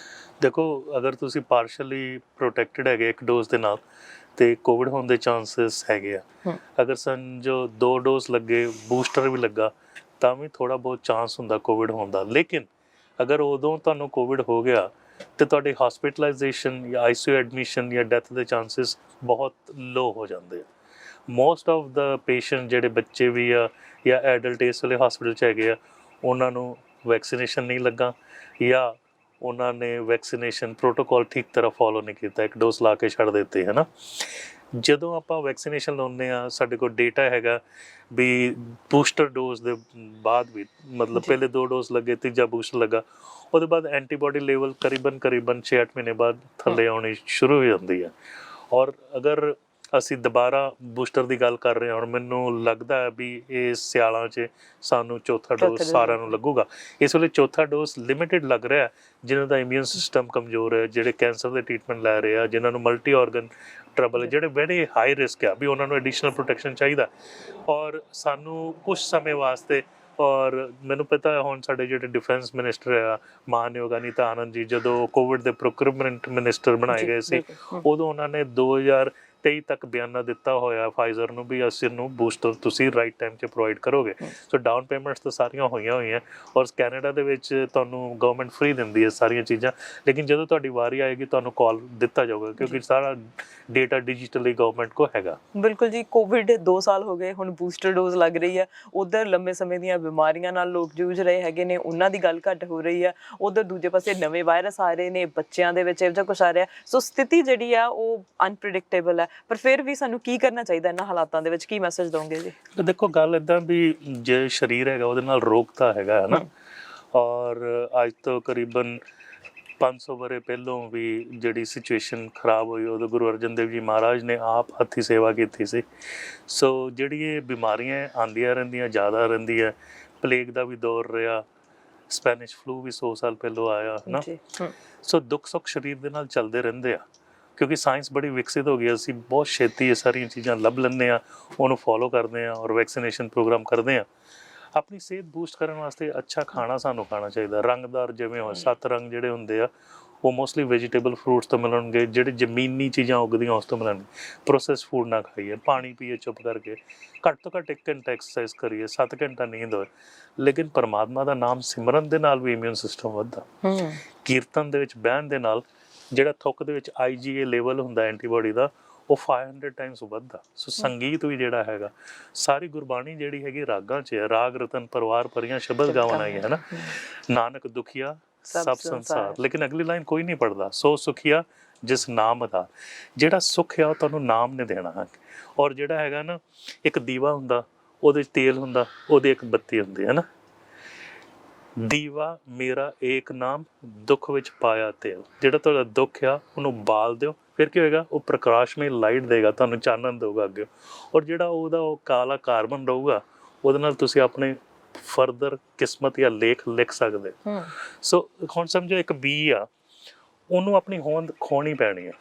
ਦੇਖੋ, ਅਗਰ ਤੁਸੀਂ ਪਾਰਸ਼ਲੀ ਪ੍ਰੋਟੈਕਟਡ ਹੈਗੇ 1 ਡੋਜ਼ ਦੇ ਨਾਲ ਤੇ ਕੋਵਿਡ ਹੋਣ ਦੇ ਚਾਂਸਸ ਹੈਗੇ ਆ। ਅਗਰ ਸਮਝੋ 2 ਡੋਜ਼ ਲੱਗੇ, ਬੂਸਟਰ ਵੀ ਲੱਗਾ, ਤਾਂ ਵੀ ਥੋੜਾ ਬਹੁਤ ਚਾਂਸ ਹੁੰਦਾ ਕੋਵਿਡ ਹੋਣ ਦਾ। ਲੇਕਿਨ ਅਗਰ ਉਦੋਂ ਤੁਹਾਨੂੰ ਕੋਵਿਡ ਹੋ ਗਿਆ ਤੇ ਤੁਹਾਡੀ ਹਸਪੀਟਲਾਈਜੇਸ਼ਨ ਜਾਂ ICU ਐਡਮਿਸ਼ਨ ਜਾਂ ਡੈਥ ਦੇ ਚਾਂਸਸ ਬਹੁਤ ਲੋ ਹੋ ਜਾਂਦੇ ਆ। ਮੋਸਟ ਆਫ ਦਾ ਪੇਸ਼ੈਂਟ ਜਿਹੜੇ ਬੱਚੇ ਵੀ ਆ ਜਾਂ ਐਡਲਟ ਇਸ ਵੇਲੇ ਹਸਪੀਟਲ 'ਚ ਹੈਗੇ ਆ, ਉਹਨਾਂ ਨੂੰ ਵੈਕਸੀਨੇਸ਼ਨ ਨਹੀਂ ਲੱਗਾ ਜਾਂ ਉਹਨਾਂ ਨੇ ਵੈਕਸੀਨੇਸ਼ਨ ਪ੍ਰੋਟੋਕੋਲ ਠੀਕ ਤਰ੍ਹਾਂ ਫੋਲੋ ਨਹੀਂ ਕੀਤਾ, 1 ਡੋਜ਼ ਲਾ ਕੇ ਛੱਡ ਦਿੱਤੇ, ਹੈ ਨਾ। ਜਦੋਂ ਆਪਾਂ ਵੈਕਸੀਨੇਸ਼ਨ ਲਾਉਂਦੇ ਹਾਂ, ਸਾਡੇ ਕੋਲ ਡੇਟਾ ਹੈਗਾ ਵੀ ਬੂਸਟਰ ਡੋਜ਼ ਦੇ ਬਾਅਦ ਵੀ, ਮਤਲਬ ਪਹਿਲੇ 2 ਡੋਜ਼ ਲੱਗੇ, ਤੀਜਾ ਬੂਸਟਰ ਲੱਗਾ, ਉਹਦੇ ਬਾਅਦ ਐਂਟੀਬਾਡੀ ਲੈਵਲ ਕਰੀਬਨ 6-8 ਮਹੀਨੇ ਬਾਅਦ ਥੱਲੇ ਆਉਣੀ ਸ਼ੁਰੂ ਹੋ ਜਾਂਦੀ ਹੈ। ਔਰ ਅਗਰ ਅਸੀਂ ਦੁਬਾਰਾ ਬੂਸਟਰ ਦੀ ਗੱਲ ਕਰ ਰਹੇ ਹਾਂ, ਔਰ ਮੈਨੂੰ ਲੱਗਦਾ ਹੈ ਵੀ ਇਹ ਸਿਆਲਾਂ 'ਚ ਸਾਨੂੰ ਚੌਥਾ ਡੋਜ਼ ਸਾਰਿਆਂ ਨੂੰ ਲੱਗੂਗਾ। ਇਸ ਵੇਲੇ ਚੌਥਾ ਡੋਜ਼ ਲਿਮਿਟਿਡ ਲੱਗ ਰਿਹਾ, ਜਿਨ੍ਹਾਂ ਦਾ ਇਮਿਊਨ ਸਿਸਟਮ ਕਮਜ਼ੋਰ ਹੈ, ਜਿਹੜੇ ਕੈਂਸਰ ਦੇ ਟ੍ਰੀਟਮੈਂਟ ਲੈ ਰਹੇ ਆ, ਜਿਨ੍ਹਾਂ ਨੂੰ ਮਲਟੀ ਆਰਗਨ ਟਰਬਲ, ਜਿਹੜੇ ਵੈਰੀ ਹਾਈ ਰਿਸਕ ਆ, ਵੀ ਉਹਨਾਂ ਨੂੰ ਐਡੀਸ਼ਨਲ ਪ੍ਰੋਟੈਕਸ਼ਨ ਚਾਹੀਦਾ। ਔਰ ਸਾਨੂੰ ਕੁਝ ਸਮੇਂ ਵਾਸਤੇ, ਔਰ ਮੈਨੂੰ ਪਤਾ ਹੈ ਹੁਣ ਸਾਡੇ ਜਿਹੜੇ ਡਿਫੈਂਸ ਮਿਨਿਸਟਰ ਆ ਮਾਨਯੋਗ ਅਨੀਤਾ ਆਨੰਦ ਜੀ, ਜਦੋਂ ਕੋਵਿਡ ਦੇ ਪ੍ਰੋਕਿਊਰਮੈਂਟ ਮਿਨਿਸਟਰ ਬਣਾਏ ਗਏ ਸੀ, ਉਦੋਂ ਉਹਨਾਂ ਨੇ 2023 ਤੱਕ ਬਿਆਨਾ ਦਿੱਤਾ ਹੋਇਆ ਫਾਈਜ਼ਰ ਨੂੰ ਵੀ ਅਸੀਂ ਨੂੰ ਬੂਸਟਰ ਤੁਸੀਂ ਰਾਈਟ ਟਾਈਮ 'ਚ ਪ੍ਰੋਵਾਈਡ ਕਰੋਗੇ। ਸੋ ਡਾਊਨ ਪੇਮੈਂਟਸ ਤਾਂ ਸਾਰੀਆਂ ਹੋਈਆਂ, ਔਰ ਕੈਨੇਡਾ ਦੇ ਵਿੱਚ ਤੁਹਾਨੂੰ ਗਵਰਨਮੈਂਟ ਫ੍ਰੀ ਦਿੰਦੀ ਹੈ ਸਾਰੀਆਂ ਚੀਜ਼ਾਂ। ਲੇਕਿਨ ਜਦੋਂ ਤੁਹਾਡੀ ਵਾਰੀ ਆਏਗੀ ਤੁਹਾਨੂੰ ਕਾਲ ਦਿੱਤਾ ਜਾਊਗਾ, ਕਿਉਂਕਿ ਸਾਰਾ ਡੇਟਾ ਡਿਜੀਟਲੀ ਗਵਰਨਮੈਂਟ ਕੋਲ ਹੈਗਾ। ਬਿਲਕੁਲ ਜੀ। ਕੋਵਿਡ 2 ਸਾਲ ਹੋ ਗਏ, ਹੁਣ ਬੂਸਟਰ ਡੋਜ਼ ਲੱਗ ਰਹੀ ਹੈ। ਉਧਰ ਲੰਬੇ ਸਮੇਂ ਦੀਆਂ ਬਿਮਾਰੀਆਂ ਨਾਲ ਲੋਕ ਜੂਝ ਰਹੇ ਹੈਗੇ ਨੇ, ਉਹਨਾਂ ਦੀ ਗੱਲ ਘੱਟ ਹੋ ਰਹੀ ਆ। ਉਧਰ ਦੂਜੇ ਪਾਸੇ ਨਵੇਂ ਵਾਇਰਸ ਆ ਰਹੇ ਨੇ, ਬੱਚਿਆਂ ਦੇ ਵਿੱਚ ਇਹੋ ਜਿਹਾ ਕੁਛ ਆ ਰਿਹਾ। ਸੋ ਸਥਿਤੀ ਜਿਹੜੀ ਆ ਉਹ ਅਨਪ੍ਰਿਡਿਕਟੇਬਲ ਹੈ। ਪਰ ਫਿਰ ਵੀ ਸਾਨੂੰ ਕੀ ਕਰਨਾ ਚਾਹੀਦਾ ਇਹਨਾਂ ਹਾਲਾਤਾਂ ਦੇ ਵਿੱਚ, ਕੀ ਮੈਸੇਜ ਦੋਗੇ ਜੀ? ਦੇਖੋ ਗੱਲ ਇੱਦਾਂ ਵੀ ਜੇ ਸਰੀਰ ਹੈਗਾ ਉਹਦੇ ਨਾਲ ਰੋਗ ਤਾਂ ਹੈਗਾ ਹੈ ਨਾ, ਔਰ ਅੱਜ ਤੋਂ ਕਰੀਬਨ 500 ਵਰੇ ਪਹਿਲੋਂ ਵੀ ਜਿਹੜੀ ਸਿਚੁਏਸ਼ਨ ਖਰਾਬ ਹੋਈ ਉਦੋਂ ਗੁਰੂ ਅਰਜਨ ਦੇਵ ਜੀ ਮਹਾਰਾਜ ਨੇ ਆਪ ਹੱਥੀਂ ਸੇਵਾ ਕੀਤੀ ਸੀ। ਸੋ ਜਿਹੜੀ ਇਹ ਬਿਮਾਰੀਆਂ ਆਉਂਦੀਆਂ ਰਹਿੰਦੀਆਂ, ਜ਼ਿਆਦਾ ਰਹਿੰਦੀਆਂ, ਪਲੇਗ ਦਾ ਵੀ ਦੌਰ ਰਿਹਾ, ਸਪੈਨਿਸ਼ ਫਲੂ ਵੀ 100 ਸਾਲ ਪਹਿਲੋਂ ਆਇਆ ਹੈ ਨਾ। ਸੋ ਦੁੱਖ ਸੁੱਖ ਸਰੀਰ ਦੇ ਨਾਲ ਚੱਲਦੇ ਰਹਿੰਦੇ ਆ, ਕਿਉਂਕਿ ਸਾਇੰਸ ਬੜੀ ਵਿਕਸਿਤ ਹੋ ਗਈ, ਅਸੀਂ ਬਹੁਤ ਛੇਤੀ ਇਹ ਸਾਰੀਆਂ ਚੀਜ਼ਾਂ ਲੱਭ ਲੈਂਦੇ ਹਾਂ, ਉਹਨੂੰ ਫੋਲੋ ਕਰਦੇ ਹਾਂ ਔਰ ਵੈਕਸੀਨੇਸ਼ਨ ਪ੍ਰੋਗਰਾਮ ਕਰਦੇ ਹਾਂ। ਆਪਣੀ ਸਿਹਤ ਬੂਸਟ ਕਰਨ ਵਾਸਤੇ ਅੱਛਾ ਖਾਣਾ ਸਾਨੂੰ ਖਾਣਾ ਚਾਹੀਦਾ, ਰੰਗਦਾਰ, ਜਿਵੇਂ ਹੁਣ 7 ਰੰਗ ਜਿਹੜੇ ਹੁੰਦੇ ਆ ਉਹ ਮੋਸਟਲੀ ਵੈਜੀਟੇਬਲ ਫਰੂਟਸ ਤੋਂ ਮਿਲਣਗੇ, ਜਿਹੜੇ ਜ਼ਮੀਨੀ ਚੀਜ਼ਾਂ ਉੱਗਦੀਆਂ ਉਸ ਤੋਂ ਮਿਲਣਗੇ। ਪ੍ਰੋਸੈਸ ਫੂਡ ਨਾ ਖਾਈਏ, ਪਾਣੀ ਪੀਏ ਚੁੱਪ ਕਰਕੇ, ਘੱਟ ਤੋਂ ਘੱਟ 1 ਘੰਟਾ ਐਕਸਰਸਾਈਜ਼ ਕਰੀਏ, 7 ਘੰਟਾ ਨੀਂਦ ਹੋਏ। ਲੇਕਿਨ ਪਰਮਾਤਮਾ ਦਾ ਨਾਮ ਸਿਮਰਨ ਦੇ ਨਾਲ ਵੀ ਇਮਿਊਨ ਸਿਸਟਮ ਵੱਧਦਾ, ਕੀਰਤਨ ਦੇ ਵਿੱਚ ਬਹਿਣ ਦੇ ਨਾਲ ਜਿਹੜਾ ਥੁੱਕ ਦੇ ਵਿੱਚ IgA ਲੈਵਲ ਹੁੰਦਾ ਐਂਟੀਬਾਡੀ ਦਾ, ਉਹ 500 ਟਾਈਮਸ ਵੱਧਦਾ। ਸੋ ਸੰਗੀਤ ਵੀ ਜਿਹੜਾ ਹੈਗਾ, ਸਾਰੀ ਗੁਰਬਾਣੀ ਜਿਹੜੀ ਹੈਗੀ ਰਾਗਾਂ 'ਚ ਹੈ, ਰਾਗ ਰਤਨ ਪਰਵਾਰ ਭਰੀਆਂ ਸ਼ਬਦ ਗਾਵਨ ਆਈ ਹੈ ਨਾ, ਨਾਨਕ ਦੁਖੀਆ ਸਭ ਸੰਸਾਰ, ਲੇਕਿਨ ਅਗਲੀ ਲਾਈਨ ਕੋਈ ਨਹੀਂ ਪੜਦਾ, ਸੋ ਸੁਖੀਆ ਜਿਸ ਨਾਮ ਦਾ। ਜਿਹੜਾ ਸੁੱਖ ਆ ਉਹ ਤੁਹਾਨੂੰ ਨਾਮ ਨੇ ਦੇਣਾ ਹੈ। ਔਰ ਜਿਹੜਾ ਹੈਗਾ ਨਾ, ਇੱਕ ਦੀਵਾ ਹੁੰਦਾ, ਉਹਦੇ 'ਚ ਤੇਲ ਹੁੰਦਾ, ਉਹਦੇ ਇੱਕ ਬੱਤੀ ਹੁੰਦੀ ਹੈ ਨਾ, ਦੀਵਾ ਮੇਰਾ ਏਕ ਨਾਮ ਦੁੱਖ ਵਿੱਚ ਪਾਇਆ ਤੇਲ। ਜਿਹੜਾ ਤੁਹਾਡਾ ਦੁੱਖ ਆ ਉਹਨੂੰ ਬਾਲ ਦਿਓ, ਫਿਰ ਕੀ ਹੋਏਗਾ, ਉਹ ਪ੍ਰਕਾਸ਼ਮਈ ਲਾਈਟ ਦੇਗਾ, ਤੁਹਾਨੂੰ ਚਾਨਣ ਦੇਊਗਾ ਅੱਗੇ। ਔਰ ਜਿਹੜਾ ਉਹਦਾ ਉਹ ਕਾਲਾ ਕਾਰਬਨ ਰਹੂਗਾ, ਉਹਦੇ ਨਾਲ ਤੁਸੀਂ ਆਪਣੇ ਫਰਦਰ ਕਿਸਮਤ ਜਾਂ ਲੇਖ ਲਿਖ ਸਕਦੇ। ਸੋ ਹੁਣ ਸਮਝੋ ਇੱਕ ਬੀ ਆ, ਉਹਨੂੰ ਆਪਣੀ ਹੋਂਦ ਖੋਣੀ ਪੈਣੀ ਆ,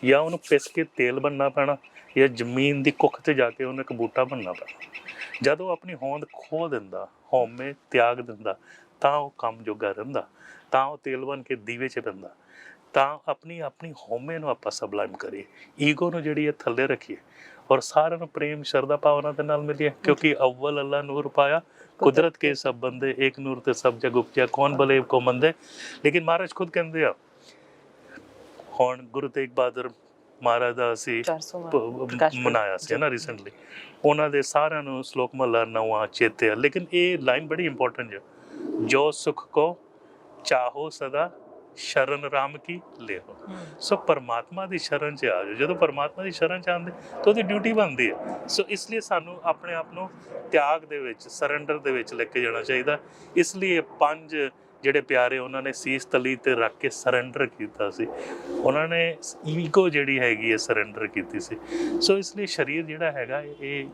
ਜਾਂ ਉਹਨੂੰ ਪਿਸ ਕੇ ਤੇਲ ਬਣਨਾ ਪੈਣਾ, ਜਾਂ ਜ਼ਮੀਨ ਦੀ ਕੁੱਖ 'ਤੇ ਜਾ ਕੇ ਉਹਨੂੰ ਇੱਕ ਬੂਟਾ ਬਣਨਾ ਪੈਣਾ। ਜਦ ਉਹ ਆਪਣੀ ਹੋਂਦ ਖੋ ਦਿੰਦਾ, ਹਉਮੈ ਤਿਆਗ ਦਿੰਦਾ, ਤਾਂ ਉਹ ਕੰਮ ਜੋਗਾ ਰਹਿੰਦਾ, ਤਾਂ ਉਹ ਤੇਲ ਬਣ ਕੇ ਦੀਵੇ 'ਚ ਰਹਿੰਦਾ। ਤਾਂ ਆਪਣੀ ਹਉਮੈ ਨੂੰ ਆਪਾਂ ਸਬਲਾਈਮ ਕਰੀਏ, ਈਗੋ ਨੂੰ ਜਿਹੜੀ ਹੈ ਥੱਲੇ ਰੱਖੀਏ, ਔਰ ਸਾਰਿਆਂ ਨੂੰ ਪ੍ਰੇਮ ਸ਼ਰਧਾ ਭਾਵਨਾ ਦੇ ਨਾਲ ਮਿਲੀਏ, ਕਿਉਂਕਿ ਅਵਲ ਅੱਲਾ ਨੂਰ ਪਾਇਆ ਕੁਦਰਤ ਕੇ ਸਭ ਬੰਦੇ, ਏਕ ਨੂਰ ਤੇ ਸਭ ਜਗ ਉਪਜਿਆ, ਕੌਣ ਭਲੇ ਕੋ ਮੰਦੇ। ਲੇਕਿਨ ਮਹਾਰਾਜ ਖੁਦ ਕਹਿੰਦੇ ਆ, ਹੁਣ ਗੁਰੂ ਤੇਗ ਬਹਾਦਰ ਮਹਾਰਾਜ ਦਾ ਅਸੀਂ ਮਨਾਇਆ ਸੀ ਨਾ ਰੀਸੈਂਟਲੀ, ਉਹਨਾਂ ਦੇ ਸਾਰਿਆਂ ਨੂੰ ਸ਼ਲੋਕ ਮਹਲਾ 9 ਚੇਤੇ ਆ। ਲੇਕਿਨ ਇਹ ਲਾਈਨ ਬੜੀ ਇੰਪੋਰਟੈਂਟ ਹੈ, ਜੋ ਸੁਖ ਕੋ ਚਾਹੋ ਸਦਾ ਸ਼ਰਨ ਰਾਮ ਕੀ ਲਿਓ। ਸੋ ਪਰਮਾਤਮਾ ਦੀ ਸ਼ਰਨ 'ਚ ਆ ਜਾਓ। ਜਦੋਂ ਪਰਮਾਤਮਾ ਦੀ ਸ਼ਰਨ 'ਚ ਆਉਂਦੇ ਤਾਂ ਉਹਦੀ ਡਿਊਟੀ ਬਣਦੀ ਹੈ। ਸੋ ਇਸ ਲਈ ਸਾਨੂੰ ਆਪਣੇ ਆਪ ਨੂੰ ਤਿਆਗ ਦੇ ਵਿੱਚ, ਸਰੈਂਡਰ ਦੇ ਵਿੱਚ ਲੈ ਕੇ ਜਾਣਾ ਚਾਹੀਦਾ। ਇਸ ਲਈ 5 ਜਿਹੜੇ ਪਿਆਰੇ, ਉਹਨਾਂ ਨੇ ਸੀਸ ਤਲੀ ਤੇ ਰੱਖ ਕੇ ਸਰੈਂਡਰ ਕੀਤਾ ਸੀ, ਉਹਨਾਂ ਨੇ ਈਗੋ ਜਿਹੜੀ ਹੈਗੀ ਹੈ ਸਰੈਂਡਰ ਕੀਤੀ ਸੀ। ਸੋ ਇਸ ਲਈ ਸਰੀਰ ਜਿਹੜਾ ਹੈਗਾ ਇਹ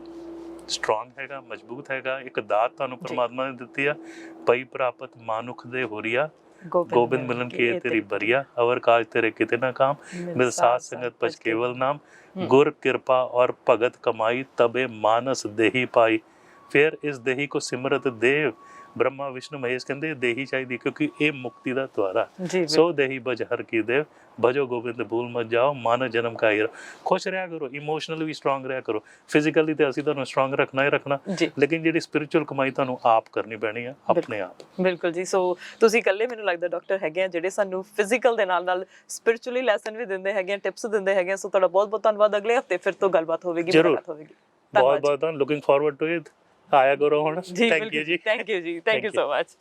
ਸਟਰੋਂਗ ਹੈਗਾ, ਮਜ਼ਬੂਤ ਹੈਗਾ, ਇੱਕ ਦਾਤ ਤੁਹਾਨੂੰ ਪਰਮਾਤਮਾ ਨੇ ਦਿੱਤੀ ਆ। ਪਈ ਪ੍ਰਾਪਤ ਮਾਨੁਖ ਦੇ ਹੋਰੀਆ, ਗੋਬਿੰਦ ਮਿਲਨ ਕੀ ਤੇਰੀ ਬਰੀਆ, ਅਵਰ ਕਾਜ ਤੇਰੇ ਕਿਤੇ ਨਾ ਕਾਮ, ਮਿਲ ਸਾਧ ਸੰਗਤ ਪਜ ਕੇਵਲ ਨਾਮ, ਗੁਰ ਕਿਰਪਾ ਔਰ ਭਗਤ ਕਮਾਈ, ਤਬੇ ਮਾਨਸ ਦੇਹੀ ਪਾਈ। ਫਿਰ ਇਸ ਦੇਹੀ ਕੋ ਸਿਮਰਤ ਦੇਵ, ਬ੍ਰਹਮਾ ਵਿਸ਼ਨੂੰ ਮਹੇਸ਼ ਕਹਿੰਦੇ ਦੇਹੀ ਚਾਹੀਦੀ, ਕਿਉਂਕਿ ਇਹ ਮੁਕਤੀ ਦਾ ਦੁਆਰਾ। ਸੋ ਦੇਹੀ ਬਜ ਹਰ ਕੀ ਦੇਵ, ਭਜੋ ਗੋਬਿੰਦ ਭੂਲ ਮਤ ਜਾਓ, ਮਾਨਵ ਜਨਮ ਕਾ ਹੀਰਾ। ਖੁਸ਼ ਰਿਹਾ ਕਰੋ, ਇਮੋਸ਼ਨਲੀ ਵੀ ਸਟਰੋਂਗ ਰਿਹਾ ਕਰੋ। ਫਿਜ਼ੀਕਲੀ ਤੇ ਅਸੀਂ ਤੁਹਾਨੂੰ ਸਟਰੋਂਗ ਰੱਖਣਾ ਹੀ ਰੱਖਣਾ, ਲੇਕਿਨ ਜਿਹੜੀ ਸਪਿਰਿਚੁਅਲ ਕਮਾਈ ਤੁਹਾਨੂੰ ਆਪ ਕਰਨੀ ਪੈਣੀ ਆ, ਆਪਣੇ ਆਪ। ਬਿਲਕੁਲ ਜੀ। ਸੋ ਤੁਸੀਂ ਇਕੱਲੇ ਮੈਨੂੰ ਲੱਗਦਾ ਡਾਕਟਰ ਹੈਗੇ ਆ ਜਿਹੜੇ ਸਾਨੂੰ ਫਿਜ਼ੀਕਲ ਦੇ ਨਾਲ ਨਾਲ ਸਪਿਰਿਚੁਅਲੀ ਲੈਸਨ ਵੀ ਦਿੰਦੇ ਹੈਗੇ ਆ, ਟਿਪਸ ਦਿੰਦੇ ਹੈਗੇ ਆ। ਸੋ ਤੁਹਾਡਾ ਬਹੁਤ ਬਹੁਤ ਧੰਨਵਾਦ। ਅਗਲੇ ਹਫਤੇ ਫਿਰ ਤੋਂ ਗੱਲਬਾਤ ਹੋਵੇਗੀ, ਮੁਲਾਕਾਤ ਹੋਵੇਗੀ। ਬਹੁਤ ਬਹੁਤ ਲੁਕਿੰਗ ਫਾਰਵਰਡ ਟੂ ਇਟ। ਆਇਆ ਕਰੋ ਹੁਣ। ਥੈਂਕ ਯੂ ਜੀ। ਥੈਂਕ ਯੂ ਜੀ। Thank you so much.